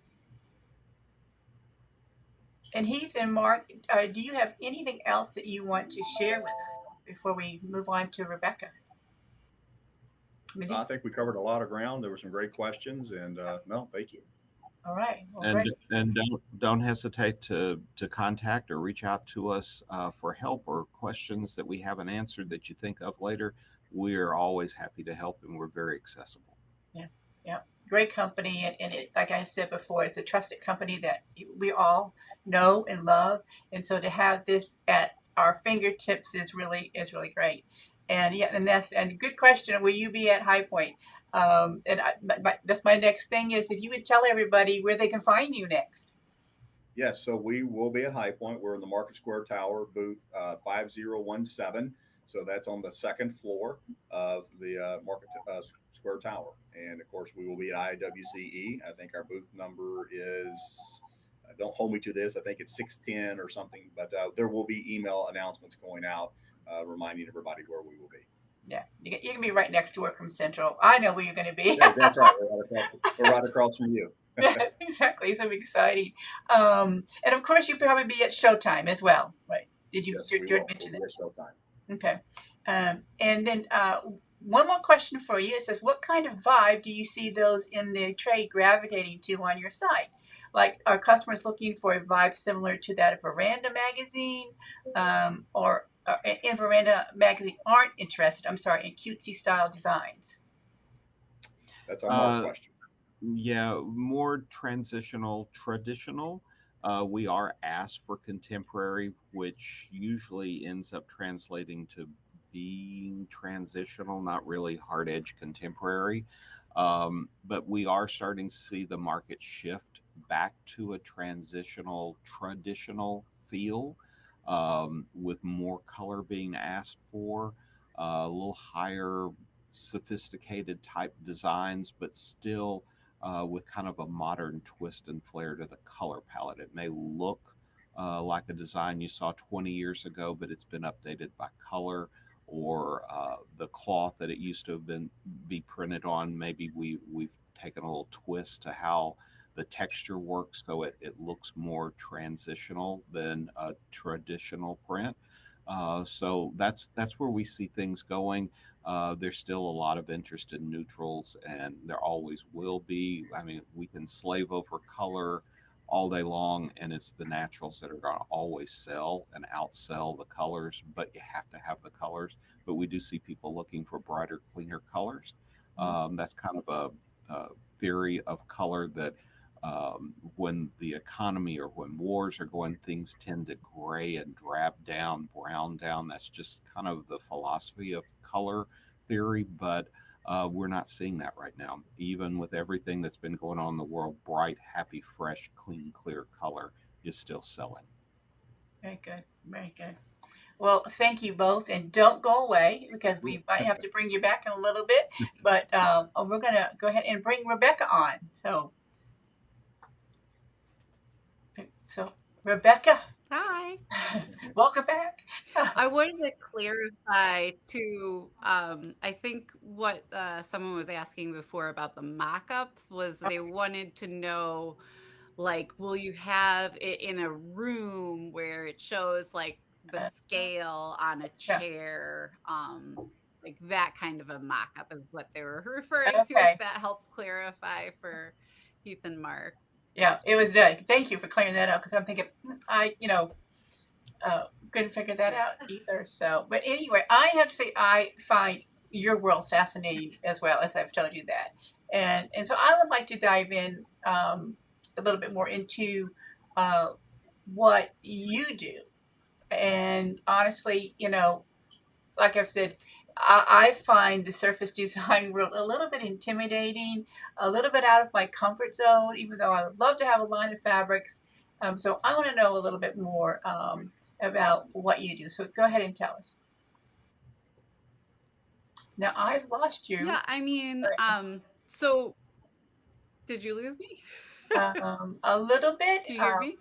And Heath and Mark, do you have anything else that you want to share with us before we move on to Rebecca? I think we covered a lot of ground. There were some great questions, and no, thank you. All right. Well, And great. and don't hesitate to contact or reach out to us for help or questions that we haven't answered that you think of later. We are always happy to help, and we're very accessible. Yeah. Yeah, great company, and it, like I said before, it's a trusted company that we all know and love, and so to have this at our fingertips is really great. And yeah, and good question. Will you be at High Point? That's my next thing is if you would tell everybody where they can find you next. Yes, so we will be at High Point. We're in the Market Square Tower, booth 5017. So that's on the second floor of the Square Tower. And of course, we will be at IWCE. I think our booth number is, don't hold me to this, I think it's 610 or something, but there will be email announcements going out reminding everybody where we will be. Yeah, you can be right next to Work from Central. I know where you're going to be. Yeah, that's right. We're right across from you. Exactly, so exciting. And of course, you probably be at Showtime as well, right? Did you Yes, we did will. mention We'll that? be at Showtime. Okay. And then one more question for you. It says, what kind of vibe do you see those in the trade gravitating to on your site? Like, are customers looking for a vibe similar to that of Veranda magazine, or in Veranda magazine aren't interested? I'm sorry, in cutesy style designs. That's our Mark question. Yeah, more transitional, traditional. We are asked for contemporary, which usually ends up translating to being transitional, not really hard edge contemporary. But we are starting to see the market shift back to a transitional, traditional feel, with more color being asked for, a little higher, sophisticated type designs, but still with kind of a modern twist and flair to the color palette. It may look like a design you saw 20 years ago, but it's been updated by color, or the cloth that it used to have been be printed on. Maybe we've taken a little twist to how the texture works, so it looks more transitional than a traditional print. So that's where we see things going. There's still a lot of interest in neutrals, and there always will be. I mean, we can slave over color all day long, and it's the naturals that are going to always sell and outsell the colors, but you have to have the colors. But we do see people looking for brighter, cleaner colors. That's kind of a theory of color that when the economy or when wars are going, things tend to gray and drab down, brown down. That's just kind of the philosophy of color theory, but we're not seeing that right now. Even with everything that's been going on in the world, bright, happy, fresh, clean, clear color is still selling. Very good. Very good. Well, thank you both, and don't go away because we might have to bring you back in a little bit. But we're going to go ahead and bring Rebecca on. So Rebecca, Hi. welcome back. I wanted to clarify too. I think what someone was asking before about the mock-ups was they wanted to know, like, will you have it in a room where it shows like the scale on a Yeah. chair? Like that kind of a mock-up is what they were referring to, if Okay. that helps clarify for Heath and Mark. Yeah, it was. Thank you for clearing that up because I'm thinking I, couldn't figure that out either. So, but anyway, I have to say I find your world fascinating as well, as I've told you that, and so I would like to dive in a little bit more into what you do. And honestly, like I've said, I find the surface design world a little bit intimidating, a little bit out of my comfort zone, even though I would love to have a line of fabrics. So I want to know a little bit more about what you do. So go ahead and tell us. Now I've lost you. Yeah, I mean, so did you lose me? A little bit. Do you hear me?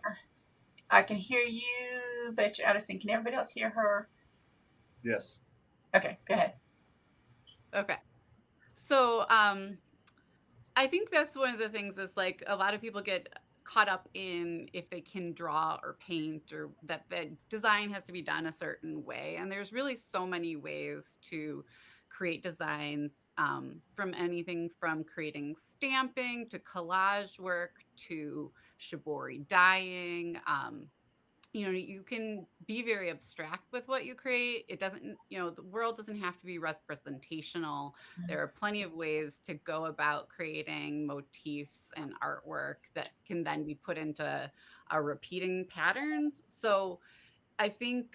I can hear you, but you're out of sync. Can everybody else hear her? Yes. Okay, go ahead. Okay. So, I think that's one of the things is like a lot of people get caught up in if they can draw or paint, or that the design has to be done a certain way. And there's really so many ways to create designs, from anything from creating stamping to collage work to shibori dyeing. you can be very abstract with what you create. It doesn't, the world doesn't have to be representational. There are plenty of ways to go about creating motifs and artwork that can then be put into repeating patterns. So I think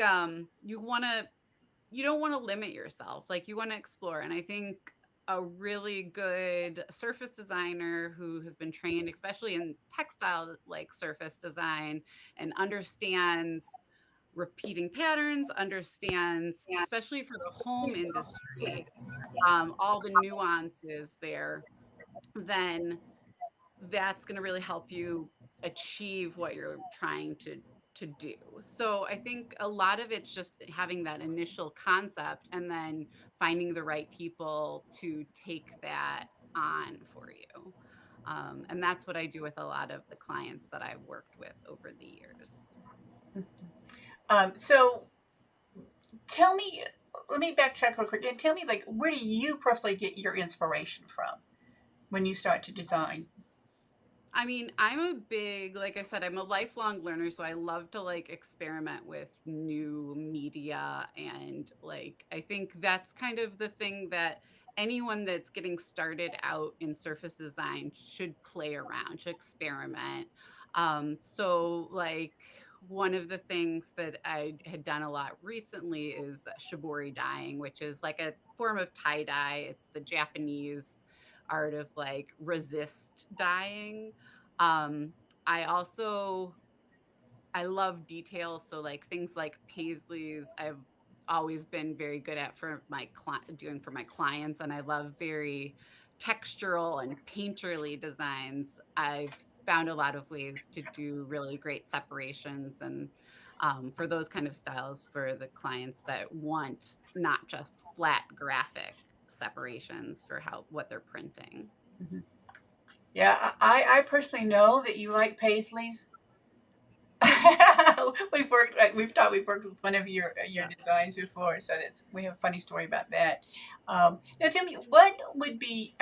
you don't want to limit yourself. Like, you want to explore. And I think a really good surface designer who has been trained, especially in textile like surface design, and understands repeating patterns, understands, especially for the home industry, all the nuances there, then that's going to really help you achieve what you're trying to do. So I think a lot of it's just having that initial concept and then finding the right people to take that on for you. And that's what I do with a lot of the clients that I've worked with over the years. So tell me, let me backtrack real quick and tell me, like, where do you personally get your inspiration from when you start to design? I mean, I'm a big, like I said, I'm a lifelong learner, so I love to like experiment with new media. And like, I think that's kind of the thing that anyone that's getting started out in surface design should play around, should experiment. So like, one of the things that I had done a lot recently is shibori dyeing, which is like a form of tie dye. It's the Japanese art of like resist dyeing. um I also, I love details, so like things like paisleys I've always been very good at for my doing for my clients, and I love very textural and painterly designs. I've found a lot of ways to do really great separations, and for those kind of styles for the clients that want not just flat graphic separations for what they're printing. Mm-hmm. Yeah, I personally know that you like paisleys. We've worked with one of your Yeah. designs before, so we have a funny story about that. Now tell me, what would be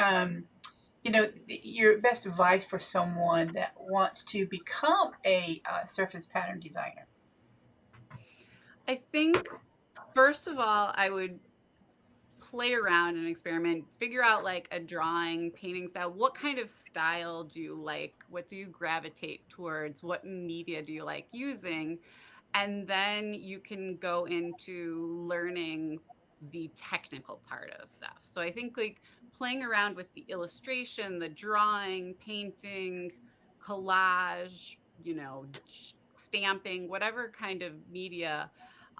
your best advice for someone that wants to become a surface pattern designer? I think, first of all, I would play around and experiment, figure out like a drawing, painting style. What kind of style do you like? What do you gravitate towards? What media do you like using? And then you can go into learning the technical part of stuff. So I think like playing around with the illustration, the drawing, painting, collage, stamping, whatever kind of media.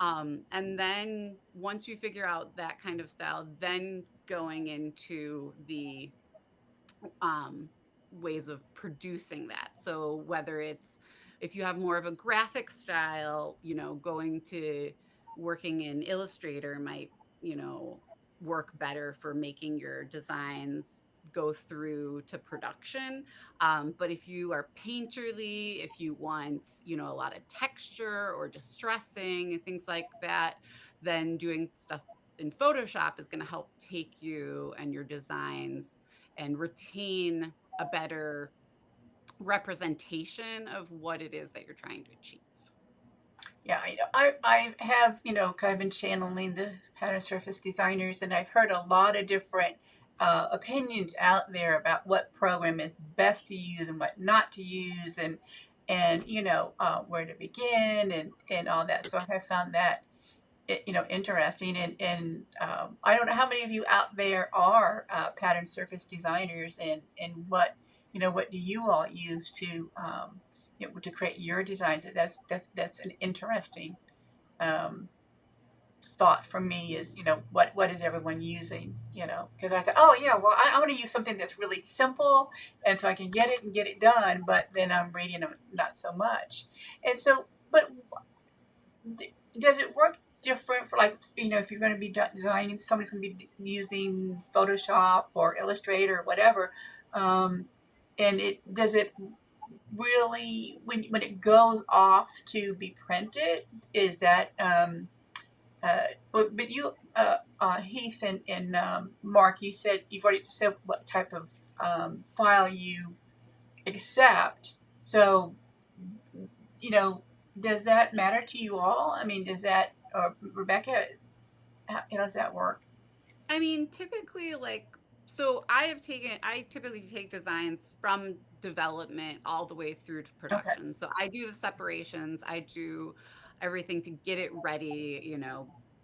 And then once you figure out that kind of style, then going into the um, ways of producing that. So whether it's, if you have more of a graphic style, going to working in Illustrator might, work better for making your designs go through to production. But if you are painterly, if you want, a lot of texture or distressing and things like that, then doing stuff in Photoshop is going to help take you and your designs and retain a better representation of what it is that you're trying to achieve. Yeah, I have, kind of been channeling the pattern surface designers, and I've heard a lot of different opinions out there about what program is best to use and what not to use, and where to begin and all that. So I have found that interesting, and I don't know how many of you out there are pattern surface designers, and what do you all use to create your designs. That's an interesting thought for me, is what is everyone using, because I thought, oh yeah, well, I want to use something that's really simple, and so I can get it done, but then I'm reading them not so much. And so, but does it work different for, like, if you're going to be designing, somebody's going to be using Photoshop or Illustrator or whatever, and does it really, when it goes off to be printed, is that but you Heath and Mark, you've already said what type of file you accept, so does that matter to you all? I mean, does that, or Rebecca, how, does that work? I mean, typically, like, so I typically take designs from development all the way through to Okay. production. So I do the separations, I do everything to get it ready,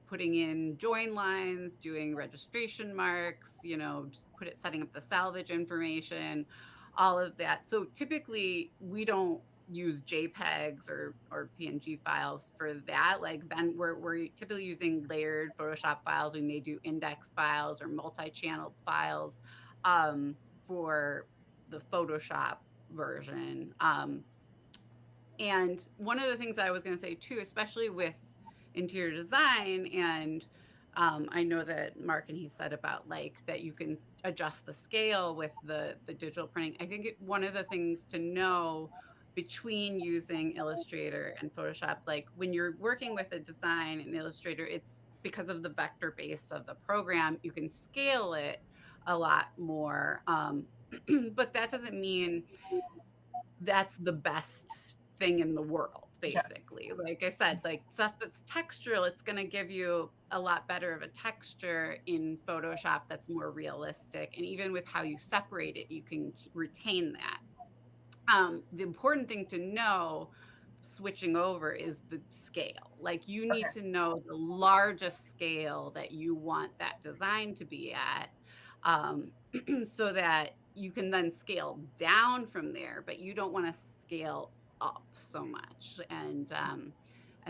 putting in join lines, doing registration marks, just setting up the salvage information, all of that. So typically, we don't use JPEGs or PNG files for that. Like then we're typically using layered Photoshop files. We may do index files or multi-channel files um, for the Photoshop version. And one of the things that I was going to say too, especially with interior design, and I know that Mark and he said about like that you can adjust the scale with the digital printing. I think one of the things to know between using Illustrator and Photoshop, like when you're working with a design in Illustrator, it's because of the vector base of the program, you can scale it a lot more. But that doesn't mean that's the best thing in the world, Yeah. basically. Like I said, like stuff that's textural, it's going to give you a lot better of a texture in Photoshop that's more realistic. And even with how you separate it, you can retain that. The important thing to know switching over is the scale. Like you need Okay. to know the largest scale that you want that design to be at, um, so that you can then scale down from there, but you don't want to scale up so much. And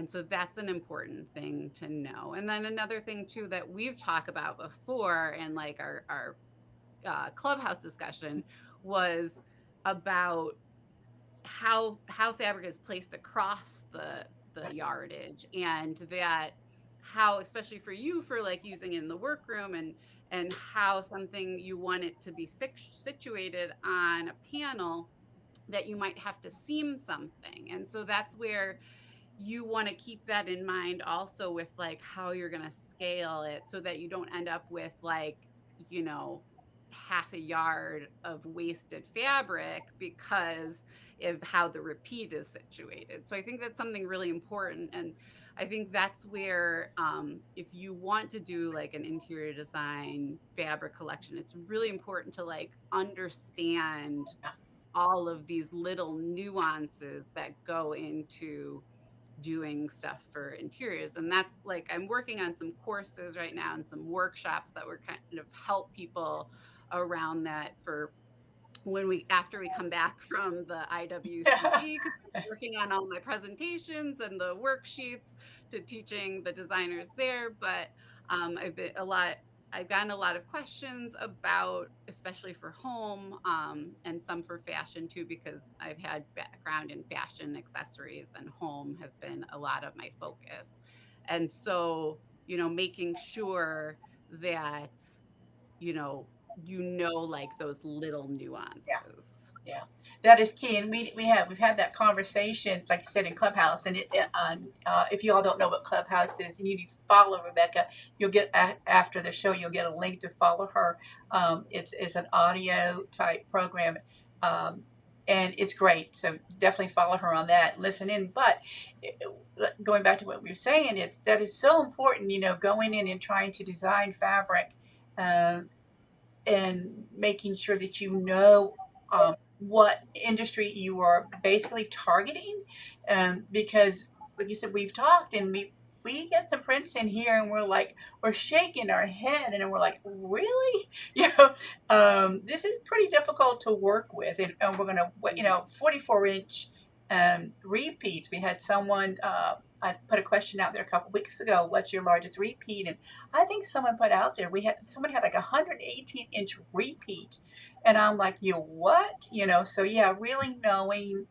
so that's an important thing to know. And then another thing too that we've talked about before, and like our clubhouse discussion was about how fabric is placed across the yardage, and that how, especially for you, for like using it in the workroom, and how something you want it to be situated on a panel, that you might have to seam something. And so that's where you want to keep that in mind also with like how you're going to scale it, so that you don't end up with like, you know, half a yard of wasted fabric because of how the repeat is situated. So I think that's something really important. And I think that's where, if you want to do like an interior design fabric collection, it's really important to like understand all of these little nuances that go into doing stuff for interiors. And that's like, I'm working on some courses right now and some workshops that were kind of help people around that for when after we come back from the IWCE, because I'm working on all my presentations and the worksheets to teaching the designers there. But I've gotten a lot of questions about, especially for home, and some for fashion too, because I've had background in fashion accessories, and home has been a lot of my focus. And so, making sure that, like those little Yeah. nuances. Yeah, that is key, and we've had that conversation, like you said, in Clubhouse, and if you all don't know what Clubhouse is, you need to follow Rebecca. You'll get after the show, you'll get a link to follow her. It's an audio type program, and it's great. So definitely follow her on that. Listen in, but going back to what we were saying, that is so important. Going in and trying to design fabric. And making sure that what industry you are basically targeting, because like you said, we've talked, and we get some prints in here, and we're shaking our head, and we're like, really? This is pretty difficult to work with, and we're gonna 44-inch repeats. We had someone, I put a question out there a couple weeks ago, what's your largest repeat? And I think someone put out there, someone had like a 118-inch repeat. And I'm like, what? So yeah, really knowing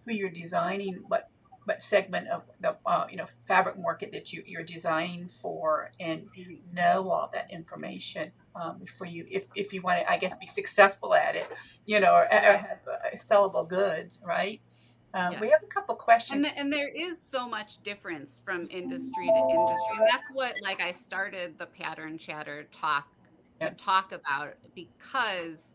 who you're designing, what segment of the fabric market that you're designing for, and know all that information for you, if you want to, I guess, be successful at it, or have sellable goods, right? Yes. We have a couple questions. And there is so much difference from industry to industry. And that's what, like, I started the pattern chatter talk to Yeah. talk about, because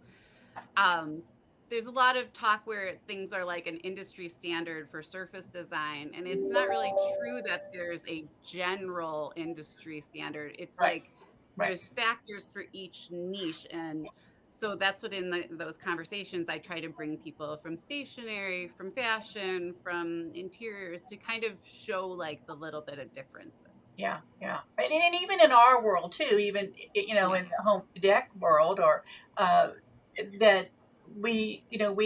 um, there's a lot of talk where things are like an industry standard for surface design, and it's not really true that there's a general industry standard. It's Right. like Right. there's factors for each niche, and so that's what in those conversations I try to bring people from stationery, from fashion, from interiors to kind of show like the little bit of Yeah, differences. yeah, and even in our world too, even Yeah. in the home deck world, or uh, that we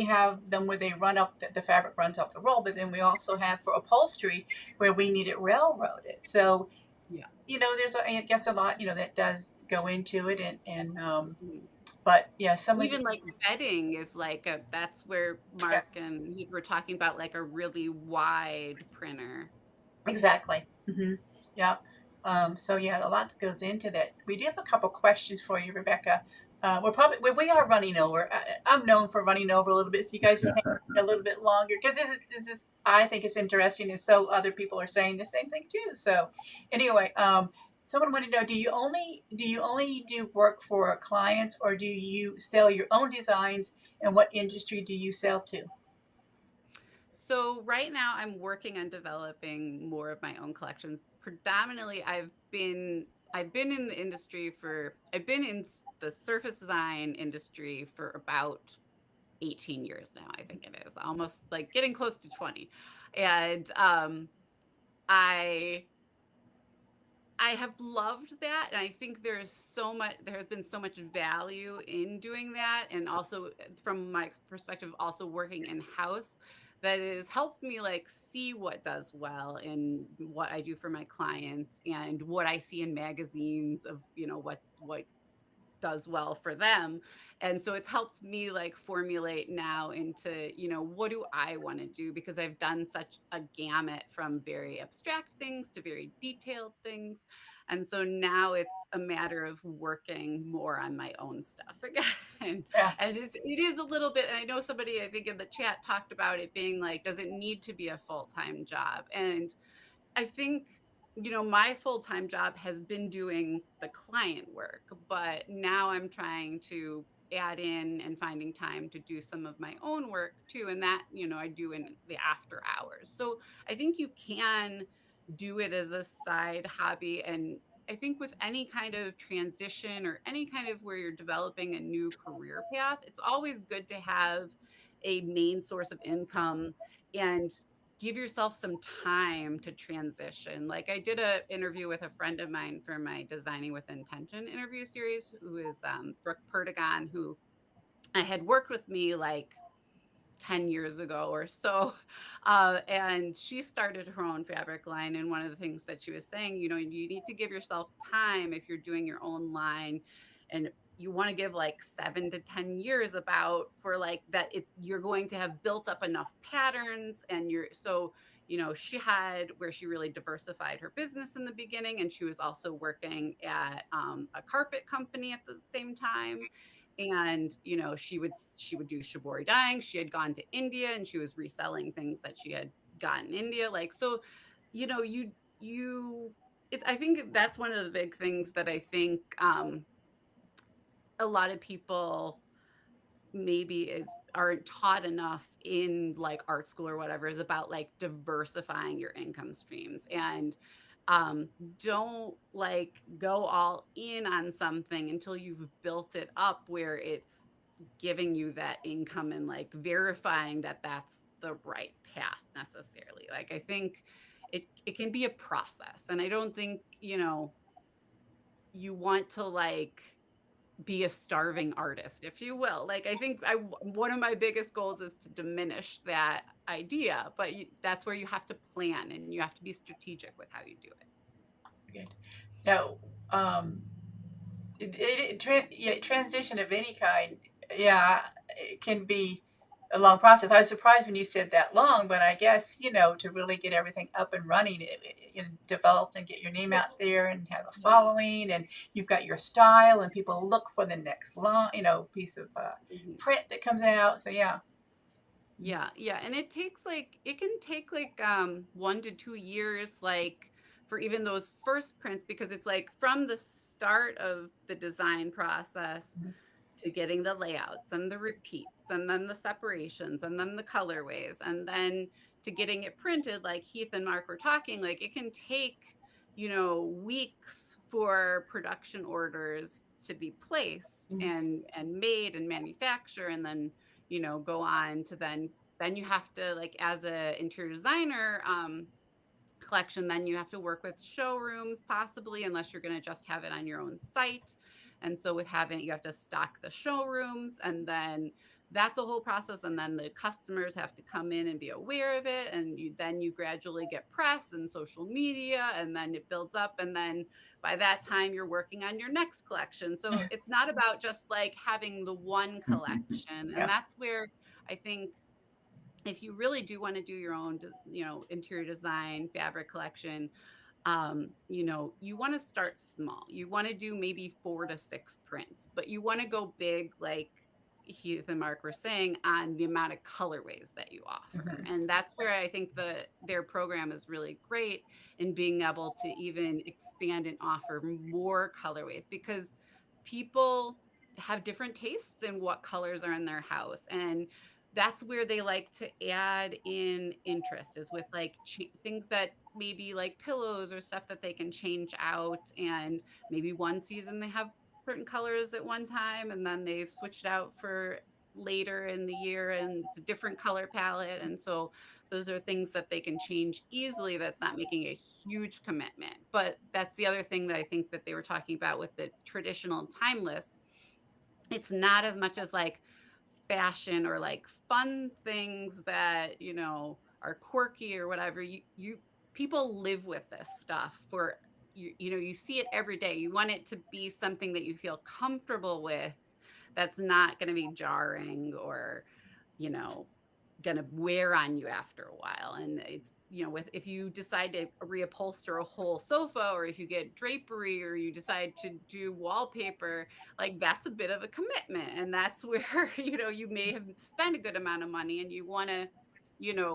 have them where they run up the fabric runs up the roll, but then we also have for upholstery where we need it railroaded. So Yeah. there's I guess a lot that does go into it, and Mhm. but yeah, some of Even like bedding is like that's where yeah, Mark and Heath were talking about like a really wide printer. exactly. Yeah. So yeah, a lot goes into that. We do have a couple questions for you, Rebecca. We are running over. I'm known for running over a little bit, so you guys just hang a little bit longer because this is I think it's interesting, and so other people are saying the same thing too. So anyway, someone wanted to know: do you only do work for clients, or do you sell your own designs? And what industry do you sell to? So right now I'm working on developing more of my own collections. Predominantly I've been in the industry for I've been in the surface design industry for about 18 years now, I think it is. Almost like getting close to 20. And I I have loved that, and I think there has been so much value in doing that, and also from my perspective, also working in house, that has helped me like see what does well in what I do for my clients and what I see in magazines of what does well for them. And so it's helped me like formulate now into, what do I want to do? Because I've done such a gamut from very abstract things to very detailed things. And so now it's a matter of working more on my own stuff again. Yeah. And it is a little bit, and I know somebody I think in the chat talked about it being like, does it need to be a full-time job? And I think, my full-time job has been doing the client work, but now I'm trying to add in and finding time to do some of my own work too. And that, I do in the after hours. So I think you can do it as a side hobby. And I think with any kind of transition or any kind of where you're developing a new career path, it's always good to have a main source of income and give yourself some time to transition. Like I did a interview with a friend of mine for my Designing with Intention interview series, who is Brooke Perdigon, who I had worked with me like 10 years ago or so. And she started her own fabric line. And one of the things that she was saying, you need to give yourself time if you're doing your own line. And you want to give like 7 to 10 years about for like that you're going to have built up enough patterns and she had where she really diversified her business in the beginning, and she was also working at a carpet company at the same time. And she would do shibori dyeing. She had gone to India and she was reselling things that she had gotten in India, like, so you know you I think that's one of the big things that I think a lot of people maybe aren't taught enough in like art school or whatever, is about like diversifying your income streams. And um don't like go all in on something until you've built it up where it's giving you that income and like verifying that that's the right path necessarily. Like I think it can be a process, and I don't think you want to like be a starving artist, if you will. Like I think one of my biggest goals is to diminish that idea, but that's where you have to plan and you have to be strategic with how you do it. Okay. Now, um, yeah, transition of any kind, yeah, it can be a long process. I was surprised when you said that long, but I guess to really get everything up and running, developed and get your name out there and have a Yeah. following, and you've got your style, and people look for the next line, piece of Mhm. print that comes out. So yeah. Yeah, yeah, and it can take like 1 to 2 years, like for even those first prints, because it's like from the start of the design process to getting the layouts and the repeats and then the separations and then the colorways and then to getting it printed, like Heath and Mark were talking, like it can take, weeks for production orders to be placed and made and manufacture, and then, go on to then you have to, like, as a interior designer, collection, then you have to work with showrooms possibly, unless you're going to just have it on your own site. And so with having it, you have to stock the showrooms, and then that's a whole process, and then the customers have to come in and be aware of it, and you gradually get press and social media, and then it builds up, and then by that time you're working on your next collection. So it's not about just like having the one collection. And that's where I think if you really do want to do your own, interior design, fabric collection, you want to start small. You want to do maybe 4 to 6 prints, but you want to go big, like Heath and Mark were saying, on the amount of colorways that you offer. And that's where I think their program is really great in being able to even expand and offer more colorways, because people have different tastes in what colors are in their house. And that's where they like to add in interest, is with like things that maybe like pillows or stuff that they can change out. And maybe one season they have certain colors at one time, and then they switch it out for later in the year and it's a different color palette. And so those are things that they can change easily. That's not making a huge commitment. But that's the other thing that I think that they were talking about with the traditional and timeless. It's not as much as like fashion or like fun things that, are quirky or whatever. You people live with this stuff for you see it every day. You want it to be something that you feel comfortable with, that's not going to be jarring or, going to wear on you after a while. And it's, if you decide to reupholster a whole sofa, or if you get drapery, or you decide to do wallpaper, like that's a bit of a commitment. And that's where, you may have spent a good amount of money, and you want to,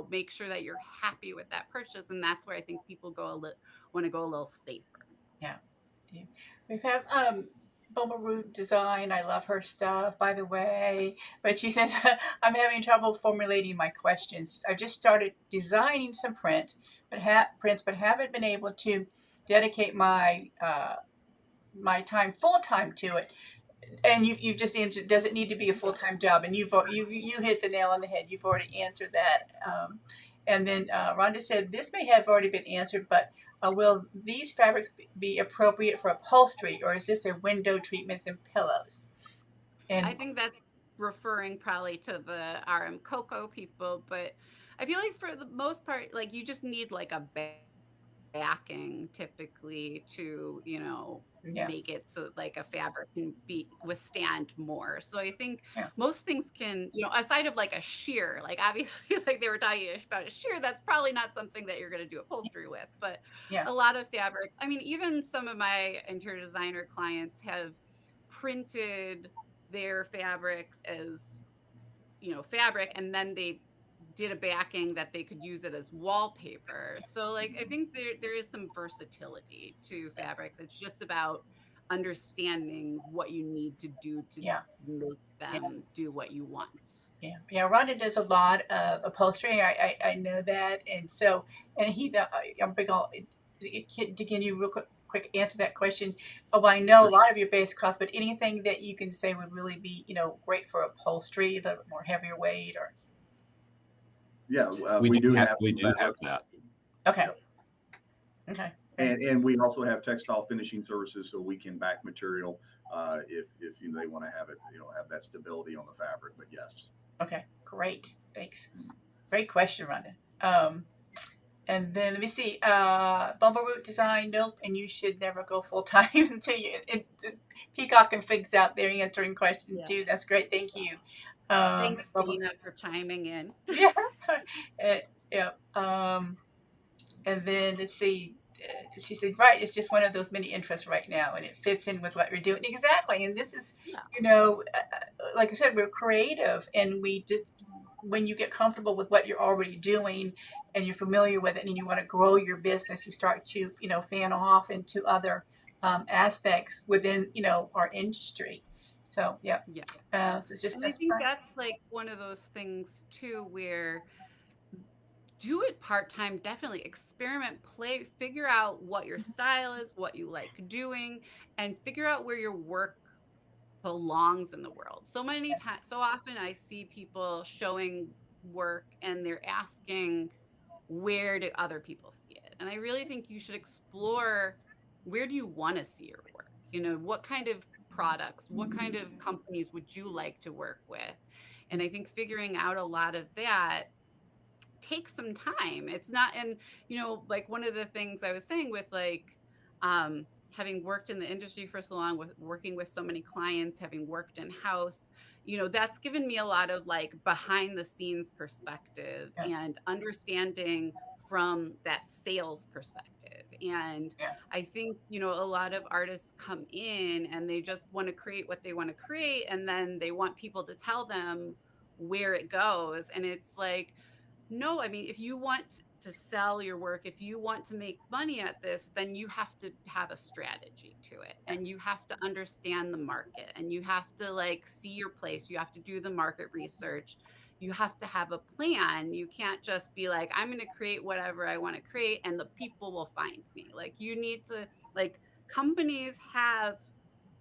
make sure that you're happy with that purchase. And that's where I think people want to go a little safer. Yeah. We have Bumble Root Design. I love her stuff, by the way. But she says, I'm having trouble formulating my questions. I just started designing some prints, but haven't been able to dedicate my my time full time to it. And you've just answered, does it need to be a full time job? And you hit the nail on the head. You've already answered that. And then Rhonda said, this may have already been answered, but will these fabrics be appropriate for upholstery, or is this a window treatments and pillows? And I think that's referring probably to the RMCOCO people, but I feel like for the most part, like you just need like a backing typically to, make it so like a fabric can withstand more. So I think most things can, aside of like a sheer, like obviously like they were talking about a sheer, that's probably not something that you're going to do upholstery with. But a lot of fabrics, I mean, even some of my interior designer clients have printed their fabrics as, fabric, and then they did a backing that they could use it as wallpaper. So like I think there is some versatility to fabrics. It's just about understanding what you need to do to make them do what you want. Yeah. Rhonda does a lot of upholstery. I know that, and so he's I'm big on. Can you real quick answer that question? Well, I know a lot of your base costs, but anything that you can say would really be great for upholstery, a little more heavier weight, or we do have that. Okay. And we also have textile finishing services, so we can back material if they want to have it, have that stability on the fabric. But yes. Okay, great. Thanks. Great question, Rhonda. And then let me see. Bumble Root Design, nope. And you should never go full time until Peacock and Figs out there answering questions too. That's great. Thank you. Thanks, Dina, for chiming in. And then let's see. She said, right, it's just one of those many interests right now, and it fits in with what we're doing. Exactly. And this is, like I said, we're creative, and we just, when you get comfortable with what you're already doing and you're familiar with it and you want to grow your business, you start to, fan off into other aspects within, our industry. So yeah, Yeah. so it's just And I that's think fine. that's like one of those things too where do it part-time, definitely experiment, play, figure out what your style is, what you like doing, and figure out where your work belongs in the world. So many times, so often I see people showing work and they're asking, where do other people see it? And I really think you should explore, where do you want to see your work? You know, what kind of products, what kind of companies would you like to work with? And I think figuring out a lot of that takes some time. It's not, and you know, like one of the things I was saying with like having worked in the industry for so long, with working with so many clients, having worked in house, you know, that's given me a lot of like behind the scenes perspective Yeah, and understanding from that sales perspective. And yeah, I think, you know, a lot of artists come in and they just want to create what they want to create, and then they want people to tell them where it goes. And it's like, no, I mean, if you want to sell your work, if you want to make money at this, then you have to have a strategy to it, yeah, and you have to understand the market, and you have to like see your place. You have to do the market research. You have to have a plan. You can't just be like, I'm going to create whatever I want to create and the people will find me. Like, you need to, like, companies have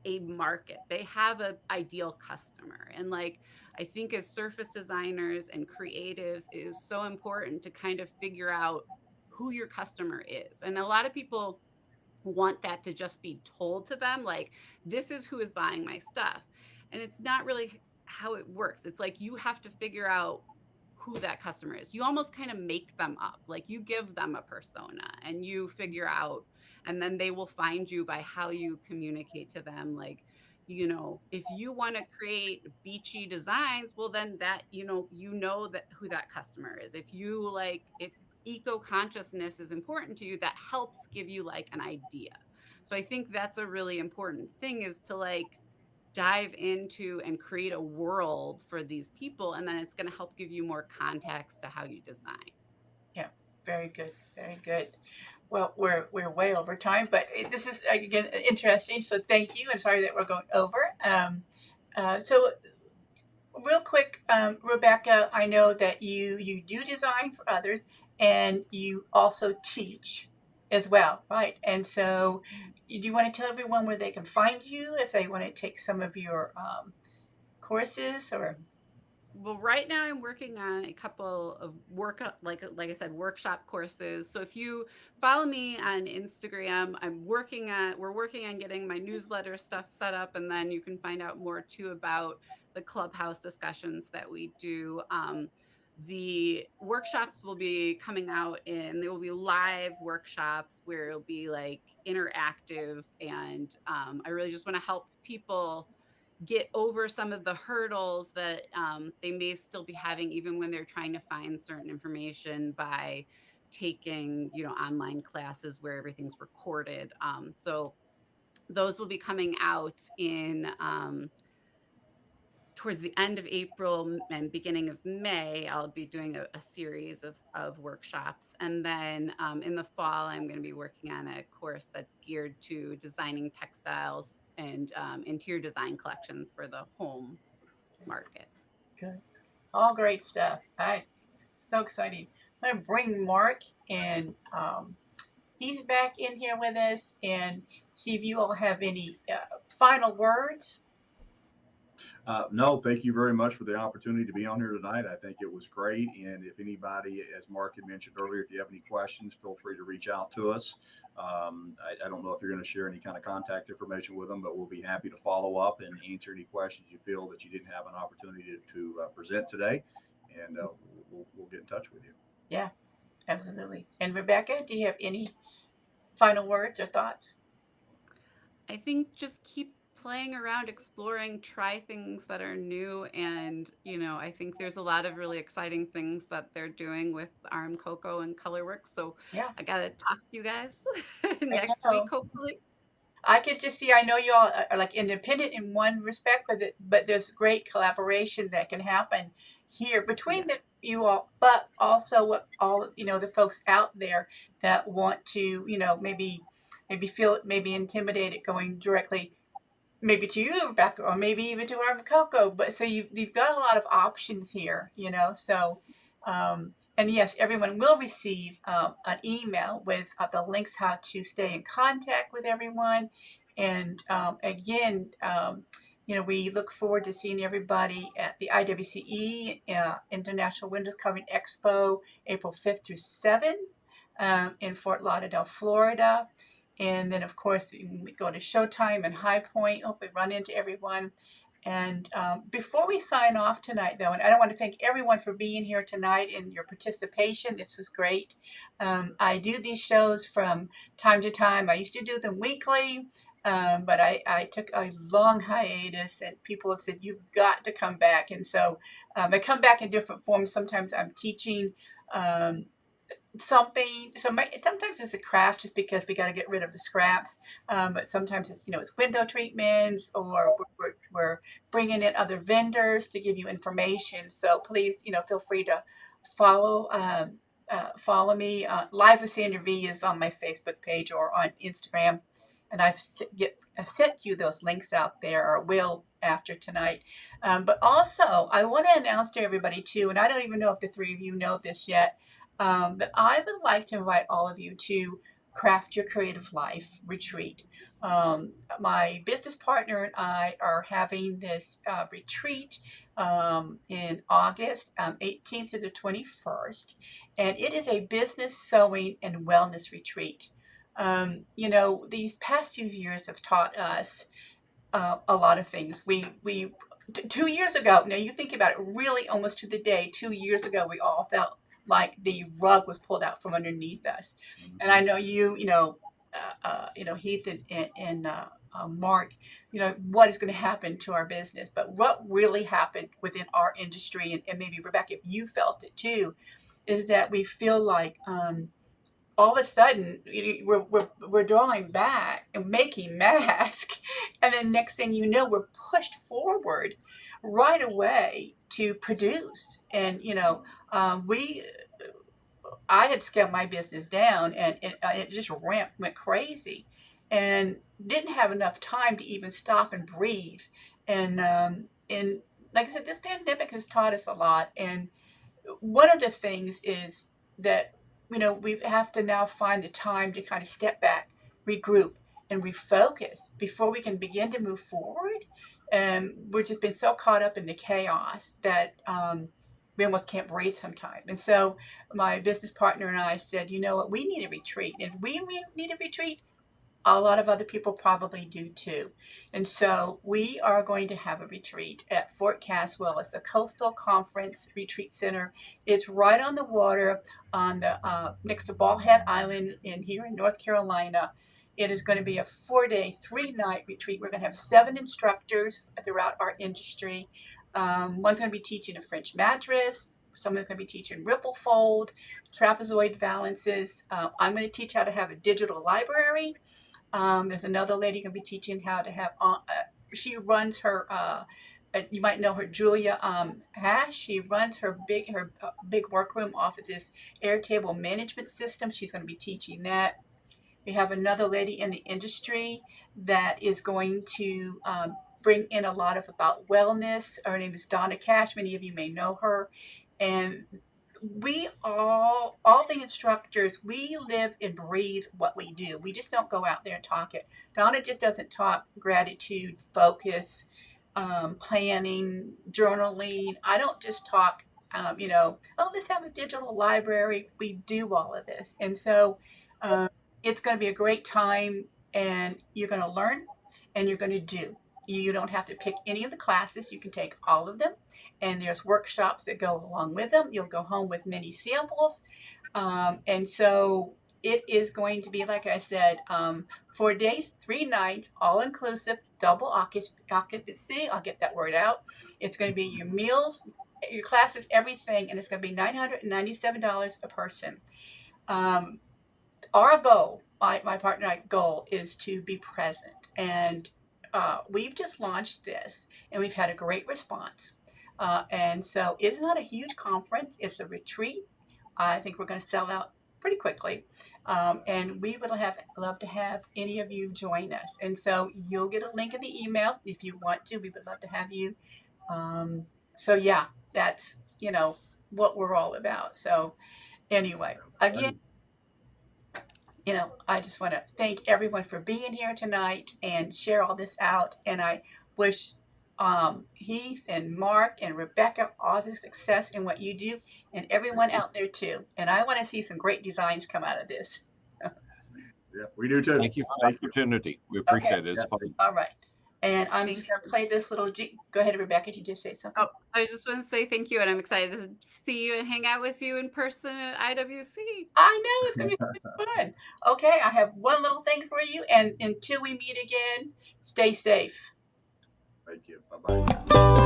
a market. They have an ideal customer. And like, I think as surface designers and creatives, it is so important to kind of figure out who your customer is. And a lot of people want that to just be told to them, like, this is who is buying my stuff. And it's not really how it works. It's like you have to figure out who that customer is. You almost kind of make them up. Like, you give them a persona and you figure out, and then they will find you by how you communicate to them. Like, you know, if you want to create beachy designs, well, then that, you know that who that customer is. If you like, if eco consciousness is important to you, that helps give you like an idea. So I think that's a really important thing, is to like dive into and create a world for these people, and then it's going to help give you more context to how you design. yeah. Very good, very good. Well, we're way over time, but this is again interesting. So thank you, and sorry that we're going over. So real quick, Rebecca, I know that you do design for others, and you also teach as well, right? And so, do you want to tell everyone where they can find you if they want to take some of your courses or? Well, right now I'm working on a couple of like I said, workshop courses. So if you follow me on Instagram, we're working on getting my newsletter stuff set up, and then you can find out more too about the clubhouse discussions that we do. The workshops will be coming out, and there will be live workshops where it'll be like interactive, and I really just want to help people get over some of the hurdles that they may still be having, even when they're trying to find certain information, by taking, online classes where everything's recorded. So those will be coming out in towards the end of April and beginning of May. I'll be doing a series of workshops. And then in the fall, I'm going to be working on a course that's geared to designing textiles and interior design collections for the home market. Good. All great stuff. So exciting. I'm going to bring Mark and Heath back in here with us and see if you all have any final words. No, thank you very much for the opportunity to be on here tonight. I think it was great. And if anybody, as Mark had mentioned earlier, if you have any questions, feel free to reach out to us. I don't know if you're going to share any kind of contact information with them, but we'll be happy to follow up and answer any questions you feel that you didn't have an opportunity to present today. And we'll get in touch with you. Yeah, absolutely. And Rebecca, do you have any final words or thoughts? I think just keep playing around, exploring, try things that are new. And, I think there's a lot of really exciting things that they're doing with RMCOCO and Colorworks. So Yeah, I got to talk to you guys I next week, know. hopefully. I could just see. I know you all are like independent in one respect, but there's great collaboration that can happen here Yeah. between you all, but also what all the folks out there that want to maybe feel maybe intimidated going directly maybe to you, Rebecca, or maybe even to RMCOCO. But so you've got a lot of options here, you know. So, and yes, everyone will receive an email with the links how to stay in contact with everyone. And again, you know, we look forward to seeing everybody at the IWCE International Windows Covering Expo, April 5th through 7th in Fort Lauderdale, Florida. And then, of course, we go to Showtime and High Point. Hope we run into everyone. And before we sign off tonight, though, and I want to thank everyone for being here tonight and your participation. This was great. I do these shows from time to time. I used to do them weekly, but I took a long hiatus, and people have said, you've got to come back. And so I come back in different forms. Sometimes I'm teaching something. Sometimes it's a craft just because we got to get rid of the scraps. But sometimes it's, you know, it's window treatments, or we're bringing in other vendors to give you information. So please, you know, feel free to follow follow me. Live with Sandra V is on my Facebook page or on Instagram, and I've sent you those links out there, or will after tonight. But also, I want to announce to everybody too, and I don't even know if the three of you know this yet. But I would like to invite all of you to Craft Your Creative Life retreat. My business partner and I are having this retreat in August 18th to the 21st, and it is a business, sewing, and wellness retreat. You know, these past few years have taught us a lot of things. We 2 years ago, now you think about it, really almost to the day, 2 years ago, we all felt like the rug was pulled out from underneath us. And I know you know, Heath and Mark, you know, what is going to happen to our business. But what really happened within our industry, and maybe Rebecca, if you felt it too, is that we feel like all of a sudden we're drawing back and making masks, and then next thing you know, we're pushed forward right away to produce. And you know, I had scaled my business down, and it just went crazy, and didn't have enough time to even stop and breathe. And like I said, this pandemic has taught us a lot. And one of the things is that, you know, we have to now find the time to kind of step back, regroup, and refocus before we can begin to move forward. And we've just been so caught up in the chaos that we almost can't breathe sometimes. And so my business partner and I said, you know what, we need a retreat. And if we need a retreat, a lot of other people probably do too. And so we are going to have a retreat at Fort Caswell. It's a coastal conference retreat center. It's right on the water on the next to Ball Head Island here in North Carolina. It is going to be a 4-day, 3-night retreat. We're going to have 7 instructors throughout our industry. One's going to be teaching a French mattress. Someone's going to be teaching ripple fold, trapezoid valances. I'm going to teach how to have a digital library. There's another lady going to be teaching how to have, she runs her, you might know her, Julia Hash. She runs her big workroom off of this Airtable management system. She's going to be teaching that. We have another lady in the industry that is going to bring in a lot of about wellness. Her name is Donna Cash. Many of you may know her. And we all the instructors, we live and breathe what we do. We just don't go out there and talk it. Donna just doesn't talk gratitude, focus, planning, journaling. I don't just talk, you know, oh, let's have a digital library. We do all of this. And so it's going to be a great time, and you're going to learn and you're going to do. You don't have to pick any of the classes. You can take all of them, and there's workshops that go along with them. You'll go home with many samples. And so it is going to be, like I said, 4 days, 3 nights, all inclusive, double occupancy. I'll get that word out. It's going to be your meals, your classes, everything, and it's going to be $997 a person. Our goal, my partner and I goal, is to be present. And we've just launched this, and we've had a great response. And so it's not a huge conference. It's a retreat. I think we're going to sell out pretty quickly. And we would love to have any of you join us. And so you'll get a link in the email if you want to. We would love to have you. So yeah, that's, what we're all about. So anyway, again, I just want to thank everyone for being here tonight and share all this out. And I wish Heath and Mark and Rebecca all the success in what you do, and everyone out there too. And I want to see some great designs come out of this. Yeah, we do too. Thank you for the opportunity. We appreciate it. It's fun. All right. And I'm Thank just going to play this little Go ahead, Rebecca. Did you just say something? Oh, I just want to say thank you, and I'm excited to see you and hang out with you in person at IWC. I know, it's going to be so much fun. Okay, I have one little thing for you, and until we meet again, stay safe. Thank you. Bye-bye.